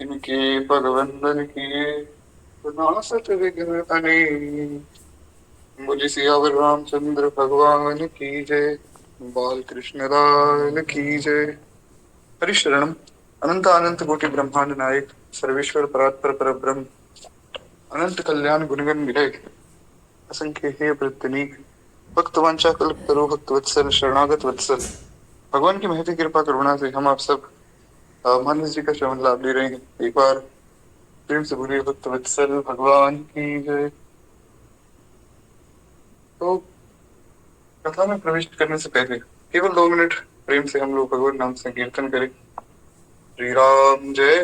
इनके भगवंदन किए विनाशत विघ्न अने। बोली सियावर रामचंद्र भगवान की जय। बाल कृष्ण लाल की जय। हरिशरणम अनंत अनंत कोटि ब्रह्मांड नायक सर्वेश्वर परात्पर परब्रह्म अनंत कल्याण गुणगण विनायक असंख्य हे प्रत्यनीक भक्त वांछा कल्प तरु भक्त वत्सल शरणागत वत्सल। भगवान की महती कृपा करुणा से हम आप सब मानस जी का श्रवण लाभ ले रहे हैं। एक बार प्रेम से बोलिए भक्त वत्सल भगवान की जय। तो कथा में प्रवेश करने से पहले केवल 2 मिनट प्रेम से हम लोग भगवान नाम से कीर्तन करें। श्री राम जय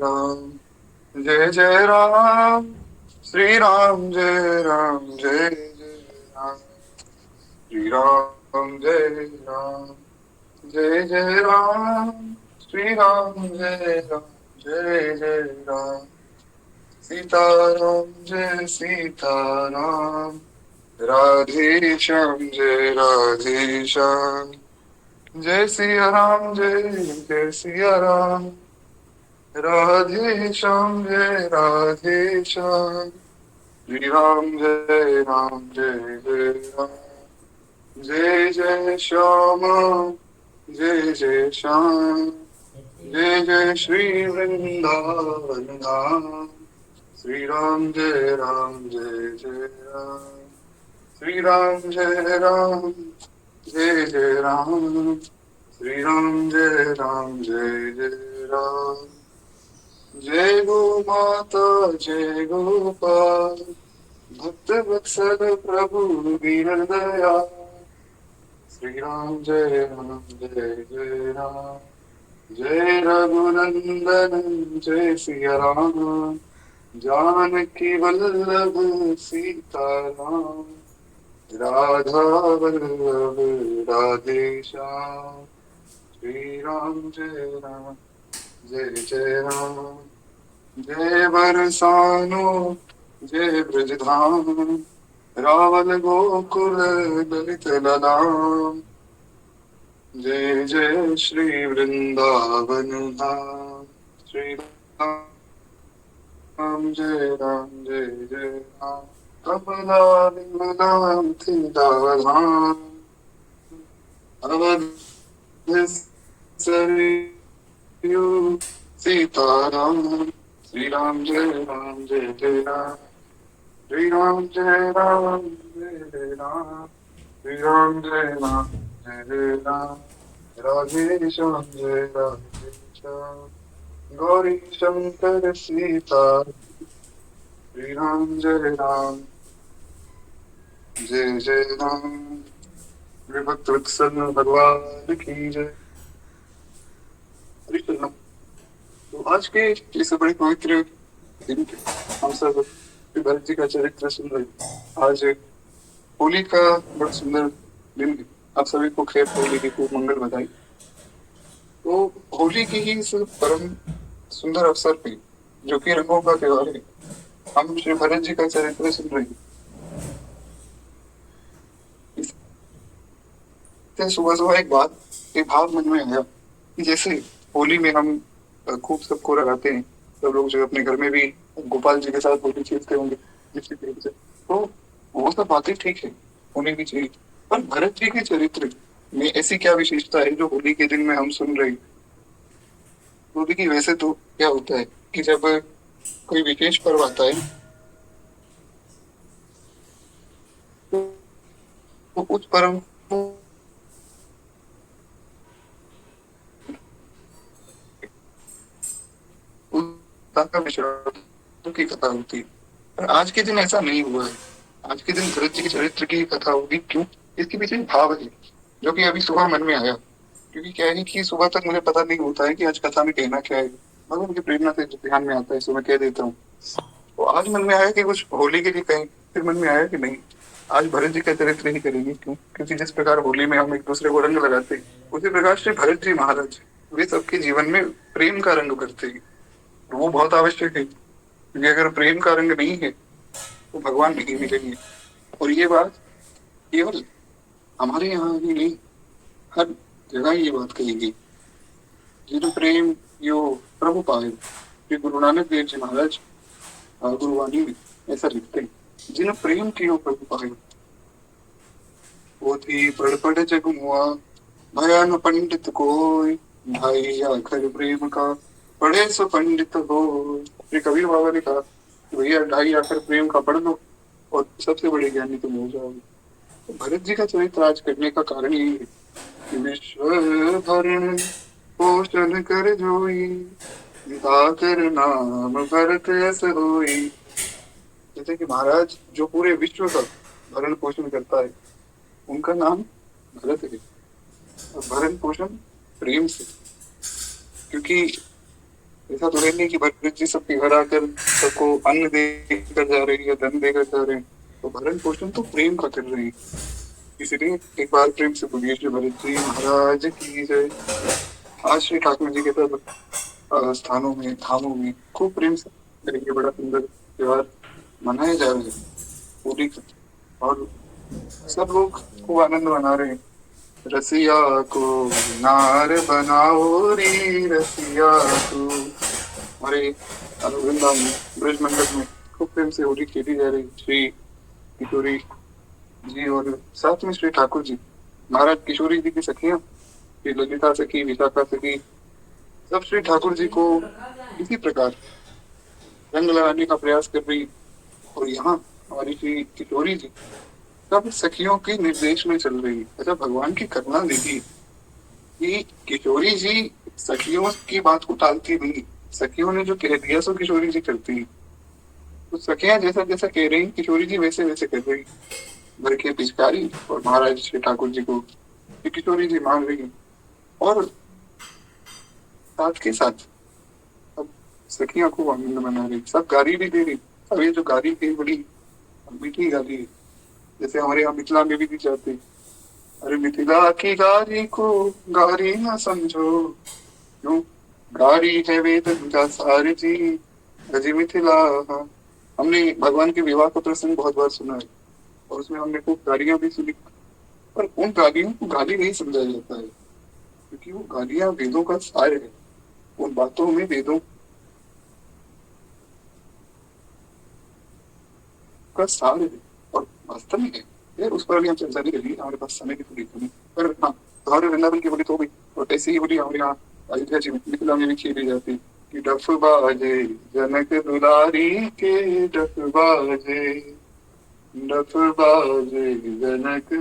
राम जय जय राम। श्री राम जय राम जय जय राम। श्री राम जय राम जय जय राम। श्री राम जय राम जय जय राम। सीताराम जय सीताराम। राधे श्याम जय राधे श्याम। जय सिया राम जय जय सिया राम। राधे श्याम जय राधे श्याम। श्री राम जय जय राम। जय जय श्याम जय जय श्याम। जय जय श्री वृंदावन धाम। श्री राम जय जय राम। श्री राम जय जय राम। श्री राम जय जय राम। जय गो माता जय गोपाल भक्त वत्सल प्रभु दीन दयाल। श्री राम जय जय राम। जय रघुनंदन जय सिया राम। जानकी वल्लभ सीताराम। राधा वल्लभ राधे श्याम। श्री राम जय जय राम। जय बरसानो जय ब्रजधाम। रावल गोकुल ललित ललाम। जय जय श्री वृंदावन धाम। श्री राम जय जय राम। कमला विमलाम थिदाधाम। अवध सरयू सीताराम। श्री राम जय जय राम। श्री राम जय जय राम। श्री राम जय जय राम। राधे श्याम जय राधे श्याम। गौरी शंकर सीता। श्री राम जय जय राम। विभक्त वत्सल भगवान की जय। हरि कृष्ण। तो आज के इस बड़े पवित्र दिन पे हम सब भरत जी का चरित्र सुन रहे। आज होली का बड़ा सुंदर दिन है। आप सभी को खैर होली की खूब मंगल बधाई। तो होली की ही इस परम सुंदर अवसर पे जो कि रंगों का त्योहार है, हम श्री भरत जी का चरित्र सुन रहे हैं। इससे सुबह सुबह एक भाव मन में आया कि जैसे होली में हम खूब सबको लगाते हैं, सब लोग जो अपने घर में भी गोपाल जी के साथ होली खेलते होंगे जिसकी तरीके से, तो वो सब बातें ठीक है, होनी भी चाहिए। पर भरत जी के चरित्र में ऐसी क्या विशेषता है जो होली के दिन में हम सुन रहे हैं। तो देखिए वैसे तो क्या होता है कि जब कोई विशेष पर्व आता है तो उस पर्व का मिश्रण की कथा होती है। पर आज के दिन ऐसा नहीं हुआ है। आज के दिन भरत जी के चरित्र की कथा होगी। क्यों? इसके पीछे एक भाव है जो कि अभी सुबह मन में आया। क्योंकि क्या है कि सुबह तक मुझे पता नहीं होता है कि आज कथा में कहना क्या है, मगर मुझे प्रेरणा से ध्यान में आता है, सो मैं कह देता हूँ। तो आज मन में आया कि कुछ होली के लिए कहें, फिर मन में आया कि नहीं, आज भरत जी का चरित्र ही करेंगे। क्यों? क्योंकि जिस प्रकार होली में हम एक दूसरे को रंग लगाते हैं, उसी प्रकार से भरत जी महाराज वे सबके जीवन में प्रेम का रंग करते हैं। वो बहुत आवश्यक है, क्योंकि अगर प्रेम का रंग नहीं है तो भगवान नहीं मिलेंगे। और ये बात केवल हमारे यहाँ ही नहीं, हर जगह ये बात कही गई। जिन प्रेम यो प्रभु पाए, श्री गुरु नानक देव जी महाराज गुरुवाणी में ऐसा लिखते हैं, जिन प्रेम कियो प्रभु पाए, पोथी पढ़ जग मुआ, भया न पंडित कोई, ढाई आखर प्रेम का, पढ़े सो पंडित हो। श्री कबीर बाबा ने कहा कि भैया ढाई आखर प्रेम का पढ़ लो और सबसे बड़े ज्ञानी तुम हो जाओगे। तो भरत जी का चरित्र आज करने का कारण यही है कि विश्व भरण पोषण कर जोई, कर नाम भरत यस होई। जैसे कि महाराज जो पूरे विश्व का भरण पोषण करता है, उनका नाम भरत है। और भरण पोषण प्रेम से, क्योंकि ऐसा तो है नहीं कि भरत जी सबके घर आकर सबको अन्न देकर जा रहे हैं या धन देकर जा रहे हैं, तो भरण पोषण तो प्रेम का कर रहे हैं। इसलिए एक बार प्रेम से बोलिए श्री भरत जी महाराज की जय। आज श्री ठाकुर जी के सब स्थानों में धामों में खूब प्रेम से करेंगे, बड़ा सुंदर त्योहार मनाए जा रहे हैं होली, और सब लोग खूब आनंद मना रहे हैं। रसिया को नार बनाओ रे रसिया को। हमारे वृंदावन ब्रज मंडप में खूब प्रेम से होली खेली जा रही। श्री किशोरी जी और साथ में श्री ठाकुर जी महाराज किशोरी जी की सखियां, श्री ललिता सखी, विशाखा सखी, सब श्री ठाकुर जी को इसी प्रकार रंग लगाने का प्रयास कर रही। और यहाँ हमारी श्री किशोरी जी सब सखियों के निर्देश में चल रही। अच्छा, भगवान की करुणा देखिए कि किशोरी जी सखियों की बात को टालती नहीं। सखियों ने जो कह दिया सो किशोरी जी करती, तो सखियां जैसा जैसा कह रही किशोरी जी वैसे वैसे कर रही। घर के पिचकारी और महाराज श्री ठाकुर जी को किशोरी जी मान रही, और साथ के साथ अब सखियां को आनंद मना रही, सब गाली भी दे रही। अब ये जो गाली थी बड़ी मीठी गाली है, जैसे हमारे यहाँ मिथिला में भी दी जाती, अरे मिथिला की गाली को गाली ना समझो, क्यों गाली है वेद का सार जी, गजी मिथिला। हमने भगवान के विवाह का प्रसंग बहुत बार सुना है और उसमें हमने खूब गालियां भी सुनी, पर उन गालियों को गाली नहीं समझा जाता है, क्योंकि वो गालियां वेदों का सार है। उन बातों में वेदों का सार है और वास्तव में है। यार उस पर अभी हम चर्चा नहीं करेंगे, हमारे पास समय की थोड़ी कमी, पर हाँ हमारे वृंदावन की बोली तो भी, और ऐसे ही बोली हमारे यहाँ अयोध्या जी मिथिला में भी खेली जाती कि डफ बाजे जनक दुलारी के, डफ बाजे, डफ बाजे जनक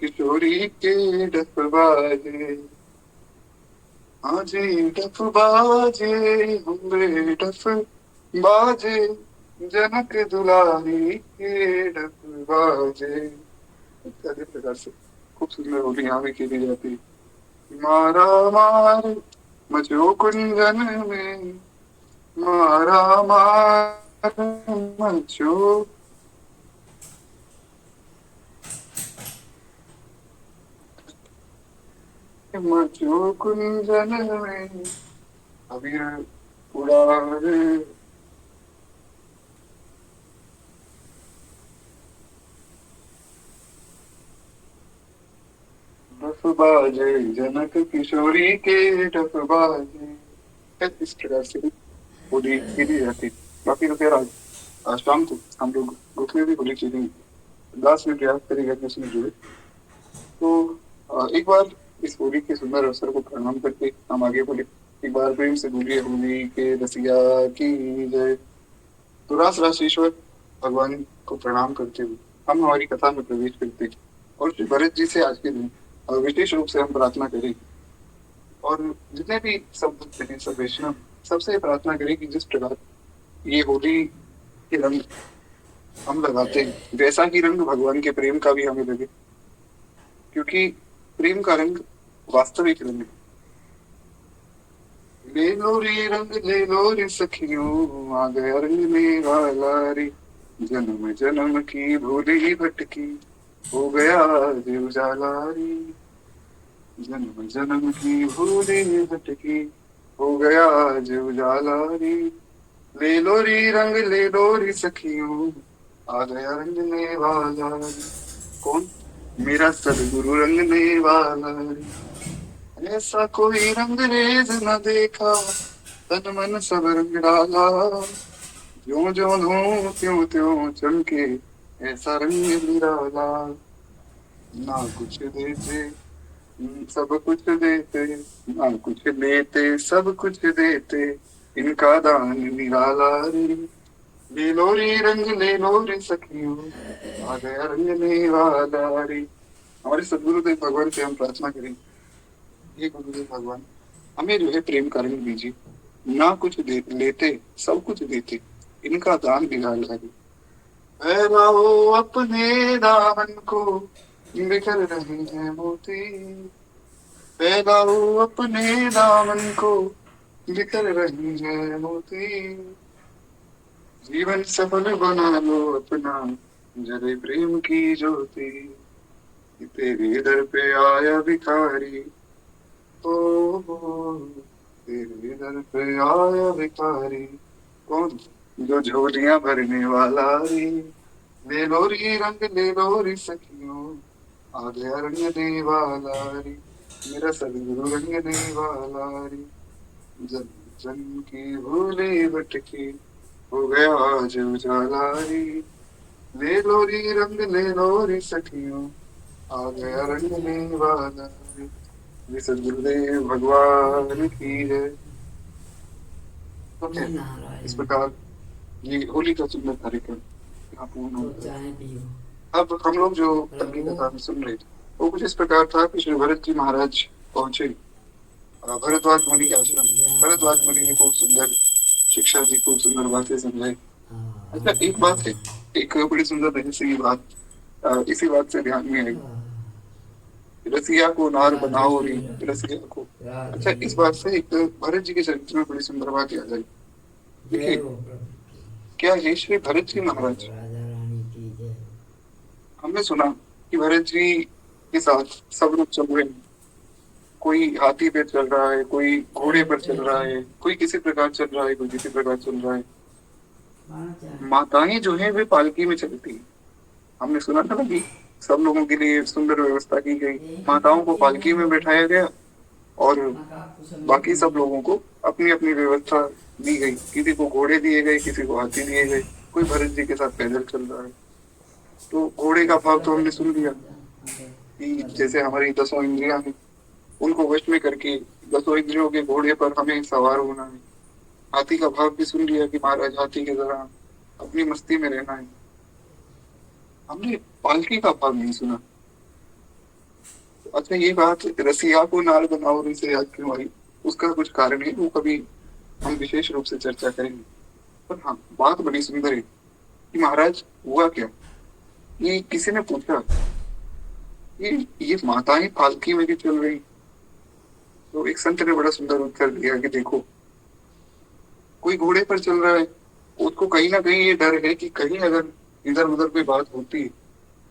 किशोरी के, डफ बाजे, हाँ जी डफ बाजे, हमरे डफ बाजे जनक दुलारी के, डफ बाजे। इत्यादि प्रकार से खूब सुंदर होली यहाँ भी खेली जाती। मारा मार मचो कुंजन में, मारा मार मचो, मचो कुंजन में, अबीर उड़ावे, डफ बाजे जनक किशोरी के, डफ बाजे। इस प्रकार से होली खेली जाती। बाकी तो फिर आज शाम को हम लोग ग्रुप में भी होली खेलेंगे, लास्ट में प्रयास करेगा कि उसमें जुड़े। तो एक बार इस होली के सुंदर अवसर को प्रणाम करके हम आगे बोले। एक बार प्रेम से बोलिए होली के रसिया की जय। तो रास राशेश्वर भगवान को प्रणाम करते हुए हम हमारी कथा में प्रवेश करते हैं, और श्री भरत जी से आज के दिन विशेष रूप से हम प्रार्थना करें, और जितने भी सब भक्त हैं, सब वैष्णव, सबसे प्रार्थना करें कि जिस प्रकार ये होली के रंग हम लगाते हैं, वैसा ही रंग भगवान के प्रेम का भी हमें लगे, क्योंकि प्रेम का रंग वास्तविक रंग है। ले लो रे रंग ले लो रे सखियों, आ गया रंग मेरा लारी, जन्म जन्म की भूली भटकी, हो गया आज उजाला रे, जन्म जन्म की भूली भटकी, हो गया आज उजाला रे। ले लो रे रंग ले लो रे सखियों, आ गया रंगने वाला रे। कौन? मेरा सदगुरु रंगने वाला रे। ऐसा कोई रंग रेज न देखा, तन मन सब रंग डाला, ज्यों ज्यों धूं त्यों त्यों चमके, ऐसा रंग निराला। ना कुछ देते सब कुछ देते, ना कुछ लेते सब कुछ देते, इनका दान निराला रे। ले लो रे रंग ले लो रे सखियों, आ गया रंगने वाला रे। हमारे सदगुरुदेव भगवान से हम प्रार्थना करें, हे गुरुदेव भगवान, हमें जो है प्रेम का रंग दीजिए। ना कुछ लेते सब कुछ देते, इनका दान निराला रे। फैलाओ अपने दामन को, बिखर रहे हैं मोती। फैलाओ अपने दामन को, बिखर रही है मोती। जीवन सफल बना लो अपना, जले प्रेम की ज्योति। तेरे दर पे आया भिखारी, ओ तेरे दर पे आया भिखारी। कौन? जो झोलियां भरने वाला रे। ले लो रे रंग ले लो रे सखियों, आ गया रंग दे वाला रे। मेरा सदगुरु रंग दे वाला रे। जन जन की भूले भटके, हो गया आज उजाला रे। ले लो रे रंग ले लो रे सखियों, आ गया रंग दे वाला रे। ये सदगुरुदेव भगवान की है। तो क्या इस नारायण। प्रकार ये होली का सुंदर कार्यक्रम यहाँ पूर्ण तो होता है। चाय पियो अब हम लोग जो कल की प्रभु। कथा में सुन रहे थे वो कुछ इस प्रकार था कि श्री भरत जी महाराज पहुंचे भरद्वाज मुनि के आश्रम में। भरद्वाज मुनि ने खूब सुंदर शिक्षा दी, खूब सुंदर बातें समझाई। अच्छा, एक बात है, एक बड़ी सुंदर रहस्य की बात इसी बात से ध्यान में आई। रसिया को नार राधे बनाओ रे, रसिया को। अच्छा, राधे। इस बात से एक भरत जी के चरित्र में बड़ी सुंदर बात याद आई। जय देखिए, हो प्रभु की। क्या है श्री भरत जी जय हो महाराज, राधा रानी की जय। हमने सुना कि भरत जी के साथ सब लोग चल रहे हैं। कोई हाथी पे चल रहा है, कोई घोड़े पर चल रहा है, कोई किसी प्रकार चल रहा है, कोई किसी प्रकार चल रहा है। माताएं जो है वे पालकी में चलती हैं। हमने सुना था ना कि सब लोगों के लिए सुंदर व्यवस्था की गई। माताओं को पालकी में बैठाया गया और बाकी सब लोगों को अपनी अपनी व्यवस्था दी गई। किसी को घोड़े दिए गए, किसी को हाथी दिए गए, कोई भरत जी के साथ पैदल चल रहा है। तो घोड़े का भाव तो हमने सुन लिया कि जैसे हमारी 10 इंद्रियां हैं उनको वश में करके 10 इंद्रियों के घोड़े पर हमें सवार होना है। हाथी का भाव भी सुन लिया कि महाराज हाथी की तरह अपनी मस्ती में रहना है। हमने पालकी का भाव नहीं सुना। तो अच्छा, ये बात रसिया को नार बनाओ से याद क्यों आई? उसका कुछ कारण है, वो कभी हम विशेष रूप से चर्चा करेंगे। पर हाँ, बात बड़ी सुंदर है कि महाराज हुआ क्या। ये किसी ने पूछा ये माताएं पालकी में भी चल रही। तो एक संत ने बड़ा सुंदर उत्तर दिया कि देखो, कोई घोड़े पर चल रहा है, उसको कहीं ना कहीं ये डर है कि कहीं अगर इधर उधर कोई बात होती है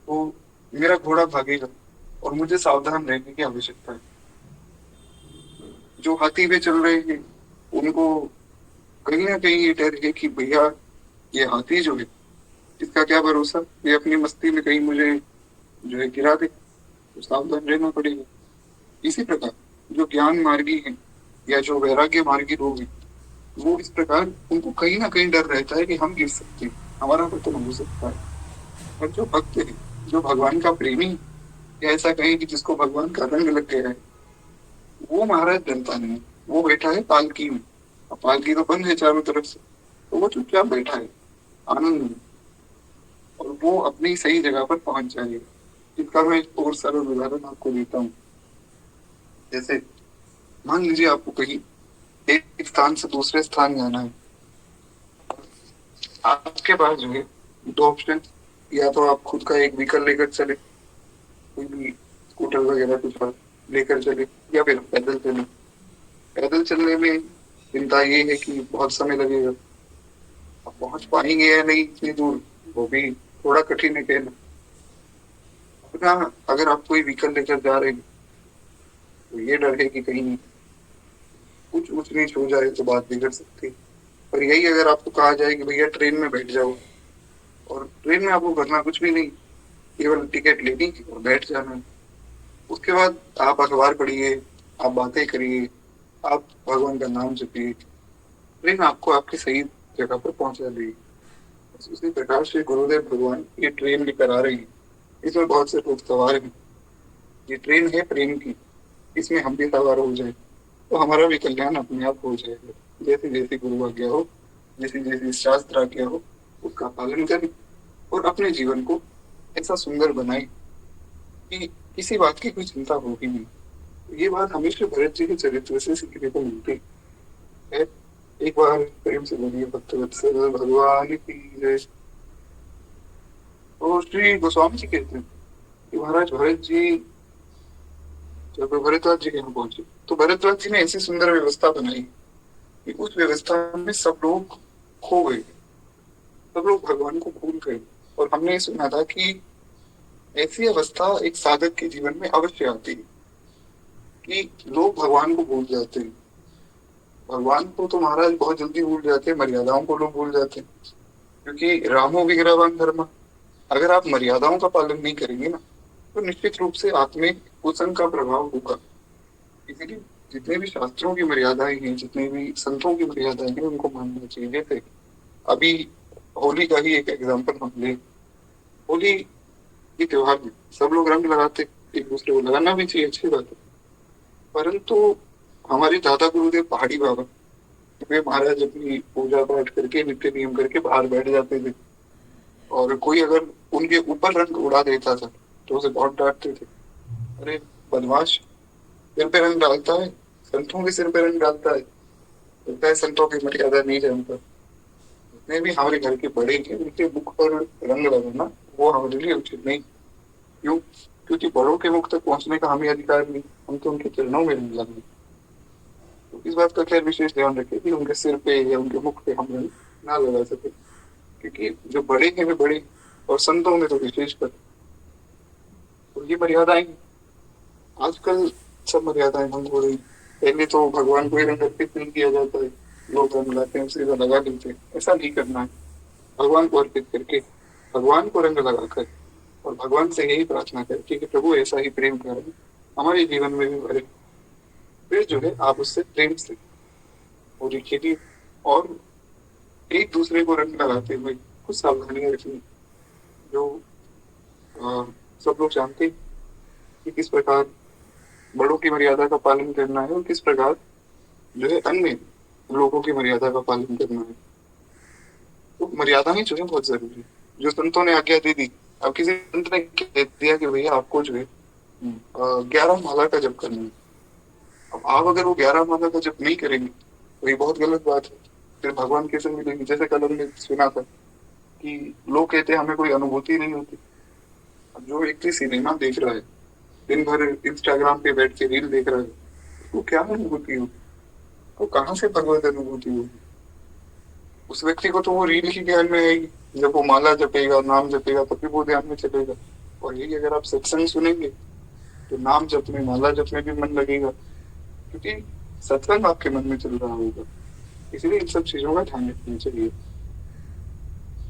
तो मेरा घोड़ा भागेगा और मुझे सावधान रहने की आवश्यकता है। जो हाथी पे चल रहे हैं उनको कहीं ना कहीं ये डर है कि भैया ये हाथी जो है इसका क्या भरोसा, ये अपनी मस्ती में कहीं मुझे जो है गिरा दे, तो सावधान रहना पड़ेगा। इसी प्रकार जो ज्ञान मार्गी है या जो वैराग्य मार्गी लोग हैं वो इस प्रकार उनको कहीं ना कहीं डर रहता है कि हम गिर सकते हैं, हमारा पतन हो सकता है। और जो भक्त है, जो भगवान का प्रेमी, या ऐसा कहें कि जिसको भगवान का रंग लग गया है, वो महाराज डरता नहीं है। वो बैठा है पालकी में। अब पालकी तो बंद है चारों तरफ से, तो वो चुपचाप बैठा है आनंद में, और वो अपनी सही जगह पर पहुंच जाएगा। इसका मैं एक और सरल उदाहरण आपको देता हूँ। जैसे मान लीजिए आपको कहीं एक स्थान से दूसरे स्थान जाना है। आपके पास जो है दो ऑप्शन, या तो आप खुद का एक व्हीकल लेकर चले, कोई भी स्कूटर वगैरह कुछ और लेकर चले, या फिर पैदल चले। पैदल चलने में चिंता ये है कि बहुत समय लगेगा, आप पहुंच पाएंगे या नहीं इतनी दूर, वो भी थोड़ा कठिन है कहना। अपना अगर आप कोई व्हीकल लेकर जा रहे हैं तो ये डर है कि कहीं कुछ ऊंच नीच हो जाए तो बात बिगड़ सकती है। पर यही अगर आपको कहा जाए कि भैया ट्रेन में बैठ जाओ, और ट्रेन में आपको करना कुछ भी नहीं, केवल टिकट लेनी है और बैठ जाना है। उसके बाद आप अखबार पढ़िए, आप बातें करिए, आप भगवान का नाम जपिए, ट्रेन आपको आपकी सही जगह पर पहुंचा देगी। बस उसी प्रकार से गुरुदेव भगवान ये ट्रेन लेकर आ रही है। इसमें बहुत से लोग सवार हैं। ये ट्रेन है प्रेम की, इसमें हम भी सवार हो जाए तो हमारा भी कल्याण अपने आप हो जाएगा। जैसे जैसे गुरु आज्ञा हो, जैसे जैसे शास्त्र आज्ञा हो, उसका पालन करें और अपने जीवन को ऐसा सुंदर बनाए कि किसी बात की कोई चिंता होगी नहीं। ये बात हमेशा भरत जी के चरित्र से सीखने को मिलती है। एक बार प्रेम से बोलिए भक्तवत्सल भगवान की जय। तो श्री गोस्वामी जी कहते हैं कि महाराज भरत जी जब भरद्वाज जी के यहाँ पहुंचे तो भरद्वाज जी ने ऐसी सुंदर व्यवस्था बनाई कि उस व्यवस्था में सब लोग खो गए, सब लोग भगवान को भूल गए। और हमने ये सुना था कि ऐसी अवस्था एक साधक के जीवन में अवश्य आती है कि लोग भगवान को भूल जाते हैं। भगवान को तो महाराज बहुत जल्दी भूल जाते हैं, मर्यादाओं को लोग भूल जाते हैं। क्योंकि रामो विग्रहवान धर्म, अगर आप मर्यादाओं का पालन नहीं करेंगे ना तो निश्चित रूप से आप में कुसंग का प्रभाव होगा। इसीलिए जितने भी शास्त्रों की मर्यादाएं हैं, जितने भी संतों की मर्यादाएं हैं, उनको मानना चाहिए। जैसे अभी होली का ही एक एग्जाम्पल हम ले। होली के त्योहार में सब लोग रंग लगाते, एक दूसरे को लगाना भी चाहिए, अच्छी बात है। परंतु हमारे दादा गुरुदेव पहाड़ी बाबा, वे महाराज अपनी पूजा पाठ करके नित्य नियम करके बाहर बैठ जाते थे और कोई अगर उनके ऊपर रंग उड़ा देता था तो उसे बहुत डांटते थे। अरे बदमाश, सिर पे रंग डालता है, संतों के सिर पे रंग डालता है, लगता है संतों की मर्यादा नहीं जानता। जितने भी हमारे घर के बड़े हैं उनके मुख पर रंग लगाना वो हमारे लिए उचित नहीं। क्यों? क्योंकि बड़ों के मुख तक पहुंचने का हमें अधिकार नहीं, हम तो उनके चरणों में रंग लगाएंगे। तो इस बात का खैर विशेष ध्यान रखें कि उनके सिर पे या उनके मुख पे हम रंग ना लगा सके, क्योंकि जो बड़े हैं वे बड़े और संतों में तो विशेष कर। तो ये मर्यादाएं आजकल सब मर्यादाएं भंग हो रही। पहले तो भगवान को ही रंग अर्पित नहीं किया जाता है, लोग रंग लाते हैं सीधा लगा देते हैं। ऐसा नहीं करना है। भगवान को अर्पित करके भगवान को रंग लगाकर और भगवान से यही प्रार्थना करके कि प्रभु ऐसा ही प्रेम करें हमारे जीवन में भी भरे। फिर जो है आप उससे प्रेम से पूरी खेती और एक दूसरे को रंग लगाते हुए कुछ सावधानियां रखनी जो सब लोग जानते हैं कि किस प्रकार बड़ों की मर्यादा का पालन करना है और किस प्रकार जो है अन्य लोगों की मर्यादा का पालन करना है। तो मर्यादाएं जो है बहुत जरूरी है। जो संतों ने आज्ञा दे दी, अब किसी संत ने कह दिया कि भैया आपको जो है 11 माला का जप करना है। अब आप अगर वो 11 माला का जप नहीं करेंगे तो ये बहुत गलत बात है। फिर भगवान कैसे मिलेंगे? जैसे कल हमने सुना था कि लोग कहते हैं हमें कोई अनुभूति नहीं होती। अब जो व्यक्ति सिनेमा देख रहा है, दिन भर इंस्टाग्राम पे बैठ के रील देख रहा है, उसको क्या अनुभूति होगी? तो कहाँ से भगवत अनुभूति होगी? उस व्यक्ति को तो वो रील ही ध्यान में आएगी। जब वो माला जपेगा, नाम जपेगा, तभी वो ध्यान में चलेगा। और यही अगर आप सत्संग सुनेंगे तो नाम जप में, माला जप में भी मन लगेगा, क्योंकि सत्संग आपके मन में चल रहा होगा। इसलिए इन सब चीजों का ध्यान रखना चाहिए।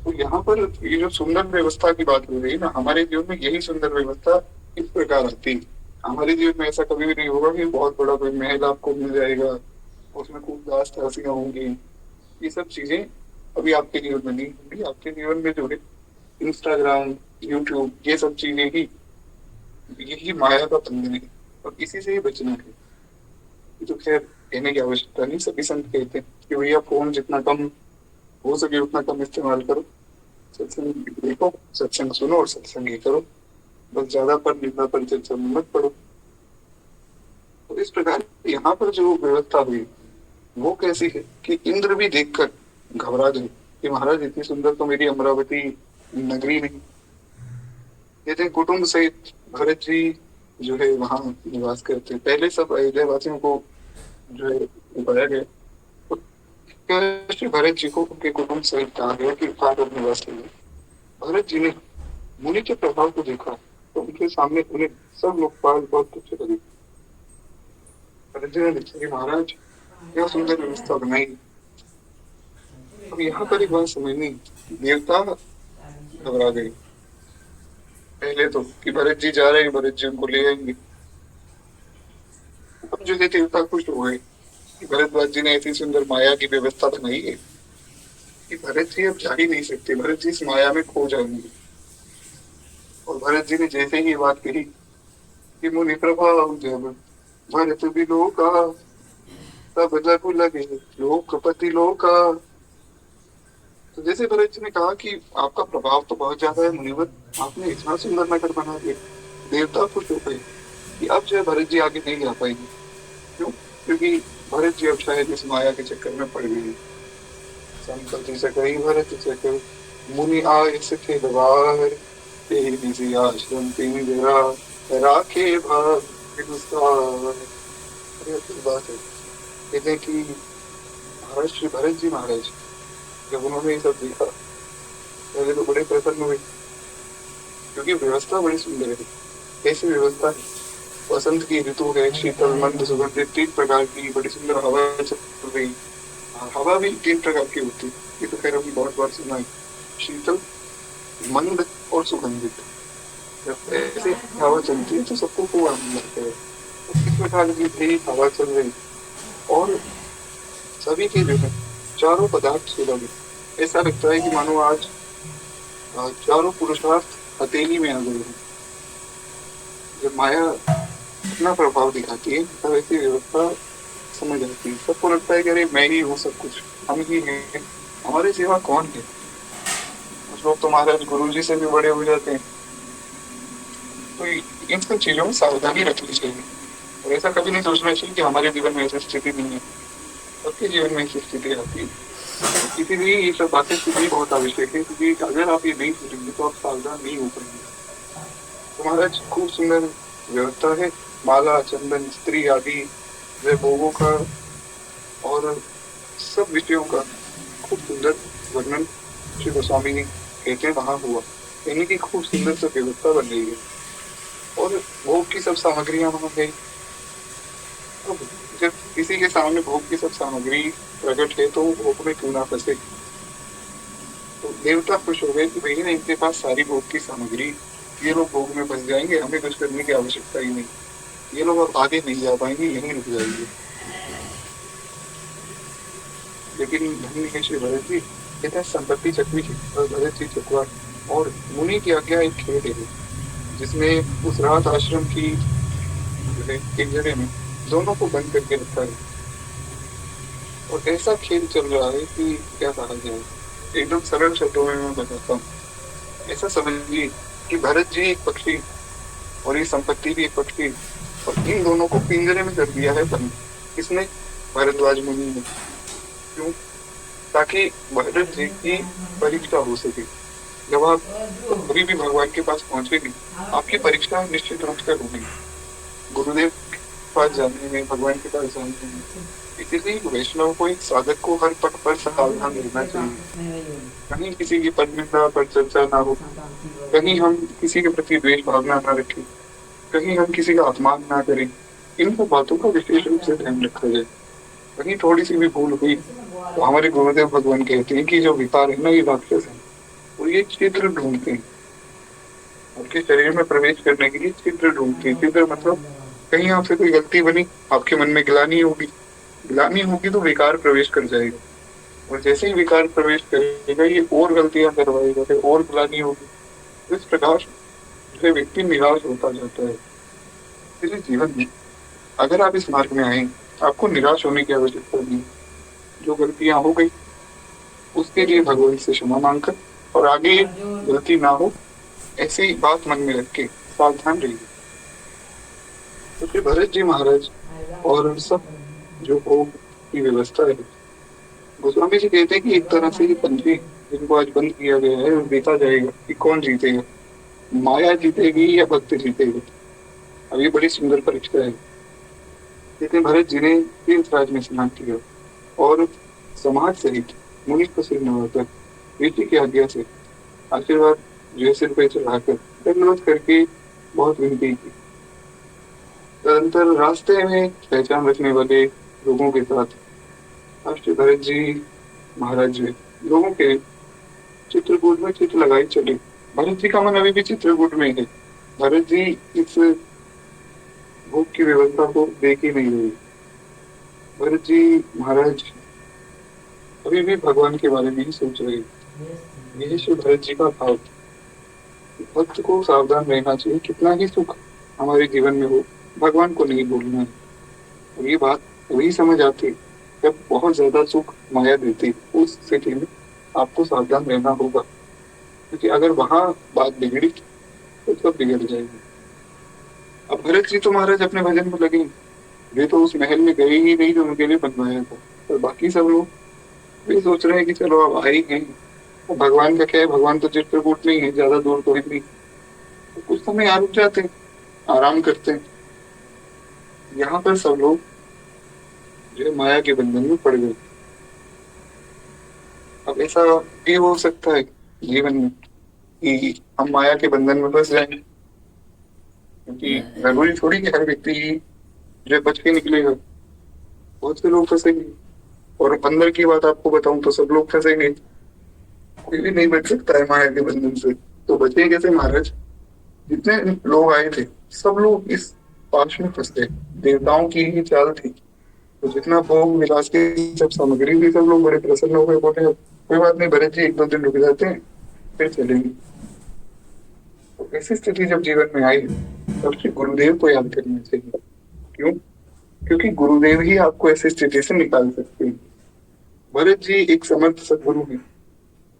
तो यहाँ पर ये जो सुंदर व्यवस्था की बात हो रही है ना, हमारे जीवन में यही सुंदर व्यवस्था इस प्रकार आती है। हमारे जीवन में ऐसा कभी भी नहीं होगा कि बहुत बड़ा कोई महल आपको मिल जाएगा, उसमें खूब दास दासियां होंगी। ये सब चीजें अभी आपके जीवन में नहीं होंगी। आपके जीवन में जो है इंस्टाग्राम, यूट्यूब, ये सब चीजें ही, यही माया का बंधन है और इसी से ही बचना है। ये तो खैर कहने की आवश्यकता नहीं, सभी संत कहते हैं कि भैया फोन जितना कम हो सके उतना कम इस्तेमाल करो, सत्संग देखो, सत्संग सुनो और सत्संग ही करो। बस ज्यादा पर निंदा पर चर्चा में मत पड़ो। तो इस प्रकार यहाँ पर जो व्यवस्था हुई वो कैसी है कि इंद्र भी देखकर घबरा गए कि महाराज इतनी सुंदर तो मेरी अमरावती नगरी नहीं। कहते हैं कुटुंब सहित भरत जी जो है वहां निवास करते हैं। पहले सब अयोध्या वासियों को जो है बताया गया, तो श्री भरत जी को उनके कुटुंब सहित कहा गया कि वहां पर निवास करिए। भरत जी ने मुनि के प्रभाव को देखा तो उनके सामने उन्हें सब लोकपाल बहुत तुच्छ लगे। भरत जी ने देखा कि महाराज क्या सुंदर व्यवस्था बनाई। अब यहाँ पर एक बात समझनी, देवता घबरा गए पहले तो कि भरत जी जा रहे हैं, भरत जी उनको ले आएंगे। अब जो है देवता खुश हो गए कि भरद्वाज जी ने ऐसी सुंदर माया की व्यवस्था बनाई है कि भरत जी अब जा ही नहीं सकते, भरत जी इस माया में खो जाएंगे। और भरत जी ने जैसे ही ये बात कही कि मुनि प्रभाव जब भरत बिलोका तब लघु लगे लोकपति लोका। तो जैसे भरत जी ने कहा कि आपका प्रभाव तो बहुत ज्यादा है मुनिवर, आपने इतना सुंदर नगर बना दिया, देवता खुश हो गए कि अब जो है भरत जी आगे नहीं जा पाएंगे। क्यों? क्योंकि भरत जी अब शायद इस माया के चक्कर में पड़ गए। संकल्प से कही भरत चक्र मुनि आय सके दरबार, तेहि निसी आश्रम तीन जरा राखे भाग विनुसार। अरे अद्भुत बात है। कहते हैं कि महाराज श्री भरत जी महाराज जब उन्होंने ये सब देखा पहले तो बड़े प्रसन्न हुए, क्योंकि व्यवस्था बड़ी सुंदर है। कैसी व्यवस्था है? वसंत की ऋतु है, शीतल मंद सुगंधित 3 प्रकार की बड़ी सुंदर हवा चल रही। हवा भी 3 प्रकार की होती है, ये तो खैर अभी बहुत बार सुना है। शीतल, मंद और सुगंधित। जब ऐसे हवा चलती है तो सबको खूब आनंद लगता है। तो किस प्रकार की भी हवा चल रही और सभी के जो है चारों पदार्थ सुलभ है। ऐसा लगता है कि मानो आज चारों पुरुषार्थ हथेली में आ गए हैं। जब माया अपना प्रभाव दिखाती है तब ऐसी व्यवस्था समझ आती है। सबको लगता है कि अरे मैं ही हूँ सब कुछ, हम ही हैं, हमारे सिवा कौन है। कुछ लोग तो महाराज गुरु जी से भी बड़े हो जाते हैं। तो इन सब चीजों में सावधानी रखनी चाहिए और ऐसा कभी नहीं सोचना चाहिए कि हमारे जीवन में ऐसी स्थिति नहीं है। सबके जीवन में ऐसी स्थिति आती है। इसीलिए ये सब बातें सीखनी बहुत आवश्यक है, क्योंकि अगर आप ये नहीं सीखेंगे तो आप सावधान नहीं हो पाएंगे। तो महाराज खूब सुंदर व्यवस्था है। माला, चंदन, स्त्री आदि वे भोगों का और सब विषयों का खूब सुंदर वर्णन श्री गोस्वामी जी कहते हैं वहां हुआ। यानी कि खूब सुंदर से व्यवस्था बन रही है और भोग की सब सामग्रियां वहां है। तो जब किसी के सामने भोग की सब सामग्री प्रकट है तो भोग में क्यों ना फंसे। तो देवता खुश हो गए कि भाई ना इनके पास सारी भोग की सामग्री, ये लोग भोग में फंस जाएंगे, हमें कुछ करने की आवश्यकता ही नहीं, ये लोग अब आगे नहीं जा पाएंगे, यहीं रुक जाएंगे। लेकिन धन्य है श्री भरत जी, कहते हैं संपत्ति चकवी थी और भरत जी चकवा। और मुनि की आज्ञा एक खेल है जिसमें उस रात आश्रम की जो है पिंजरे में दोनों को बंद करके रखा है और ऐसा खेल चल रहा है कि क्या कहा जाए। एकदम सरल शब्दों में मैं बताता हूँ। ऐसा समझिए कि भरत जी एक पक्षी और ये संपत्ति भी एक पक्षी, और इन दोनों को पिंजरे में कर दिया है बंद। इसने भरद्वाज मुनि ने। क्यों? ताकि भरत जी की परीक्षा हो सके। जब आप कभी भी भगवान के पास पहुंचेंगे आपकी परीक्षा निश्चित रूप से होगी गुरुदेव के पास जाने में, भगवान के पास जाने में। इसीलिए वैष्णव को, एक साधक को हर पट पर सावधान रहना चाहिए। कहीं किसी की परनिंदा पर चर्चा ना हो, कहीं हम किसी के प्रति द्वेष भावना ना रखें, कहीं हम किसी का अपमान ना करें। इन सब बातों का विशेष रूप से ध्यान रखा जाए। कहीं थोड़ी सी भी भूल हुई तो हमारे गुरुदेव भगवान कहते हैं कि जो विकार है ना ये राक्षस है, और ये छिद्र ढूंढते हैं आपके शरीर में प्रवेश करने के लिए। छिद्र ढूंढते हैं। छिद्र मतलब कहीं आपसे कोई गलती बनी, आपके मन में ग्लानि होगी, ग्लानि होगी तो विकार प्रवेश कर जाएगा, और जैसे ही विकार प्रवेश करेगा ये और गलतियां करवाएगा, फिर और ग्लानि होगी। तो इस प्रकार जो व्यक्ति निराश होता जाता है। इसलिए जीवन में अगर आप इस मार्ग में आए आपको निराश होने की आवश्यकता नहीं। जो गलतियां हो गई उसके लिए भगवान से क्षमा मांगकर और आगे गलती ना हो ऐसी बात मन में रख के सावधान रहिए। तो फिर भरत जी महाराज और सब जो भोग की व्यवस्था है, गोस्वामी जी कहते हैं कि एक तरह से ये पंछी जिनको आज बंद किया गया है देखा जाएगा कि कौन जीतेगा, माया जीतेगी या भक्त जीतेगा। अब ये बड़ी सुंदर परीक्षा है। लेकिन भरत जी ने तीर्थराज में स्नान किया और समाज सहित मुनि को सिर नवाकर ऋषि की आज्ञा से आशीर्वाद जो सिर पे चढ़ाकर दंडवत करके बहुत विनती की। तदंतर रास्ते में पहचान रखने वाले लोगों के साथ श्री भरत जी महाराज जी लोगों के चित्रकूट में चित्र लगाई चले। भरत जी का मन अभी भी चित्रकूट में है। भरत जी इस भोग की व्यवस्था को देख ही नहीं रहे। भरत जी महाराज अभी भी भगवान के बारे में ही सोच रहे हैं। यही श्री भरत जी का भाव। भक्त को सावधान रहना चाहिए, कितना ही सुख हमारे जीवन में हो, भगवान को नहीं भूलना है। और ये बात वही समझ आती जब बहुत ज्यादा सुख माया देती, उस स्थिति में आपको सावधान रहना होगा, क्योंकि अगर वहां बात बिगड़ी तो सब बिगड़ जाएगी। अब भरत जी तो महाराज अपने भजन में लगे, वे तो उस महल में गए ही नहीं जो उनके लिए बनवाया था। और बाकी सब लोग भी सोच रहे हैं कि चलो अब आए ही हैं, तो भगवान का क्या है, भगवान तो चित्रकूट नहीं है, ज्यादा दूर तो है नहीं, तो कुछ समय यहाँ रुक जाते हैं, आराम करते हैं। यहाँ पर सब लोग जो है माया के बंधन में पड़ गए। अब ऐसा भी हो सकता है जीवन में कि हम माया के बंधन में फंस जाएं, क्योंकि जरूरी थोड़ी कि हर व्यक्ति जो है बच के निकलेगा। बहुत से लोग फंसेंगे, और अंदर की बात आपको बताऊं तो सब लोग फंसेंगे, कोई भी नहीं बच सकता है माया के बंधन से। तो बचे कैसे महाराज? जितने लोग आए थे सब लोग इस पाश में फंस गए। देवताओं की ही चाल थी, तो जितना भोग विलास की सब सामग्री थी, सब लोग बड़े प्रसन्न हो गए, बोले "अब कोई बात नहीं भरत जी, एक दो दिन रुक जाते हैं, फिर चलेंगे।" तो ऐसी स्थिति जब जीवन में आई तब श्री गुरुदेव को याद करना चाहिए। क्यों? क्योंकि गुरुदेव ही आपको ऐसी स्थिति से निकाल सकते हैं। भरत जी एक समर्थ सदगुरु हैं,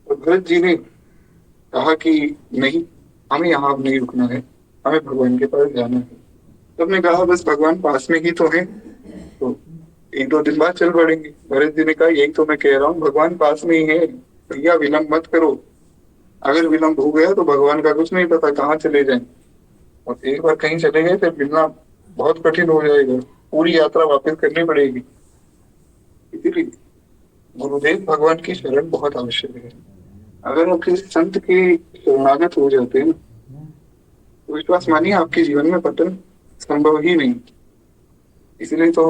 और भरत जी ने कहा कि नहीं, हमें यहाँ अब नहीं रुकना है, हमें भगवान के पास जाना है। तो हमने कहा बस भगवान पास में ही तो है, तो एक दो दिन बाद चल पड़ेंगे। भरत जी ने कहा यही तो मैं कह रहा हूँ, भगवान पास में ही है, भैया विलंब मत करो। अगर विलंब हो गया तो भगवान का कुछ नहीं पता कहाँ चले जाएं, और एक बार कहीं चले गए फिर मिलना बहुत कठिन हो जाएगा, पूरी यात्रा वापस करनी पड़ेगी। इसीलिए गुरुदेव भगवान की शरण बहुत आवश्यक है। अगर आप किसी संत के शरणागत हो जाते हैं तो विश्वास मानिए आपके जीवन में पतन संभव ही नहीं। इसलिए तो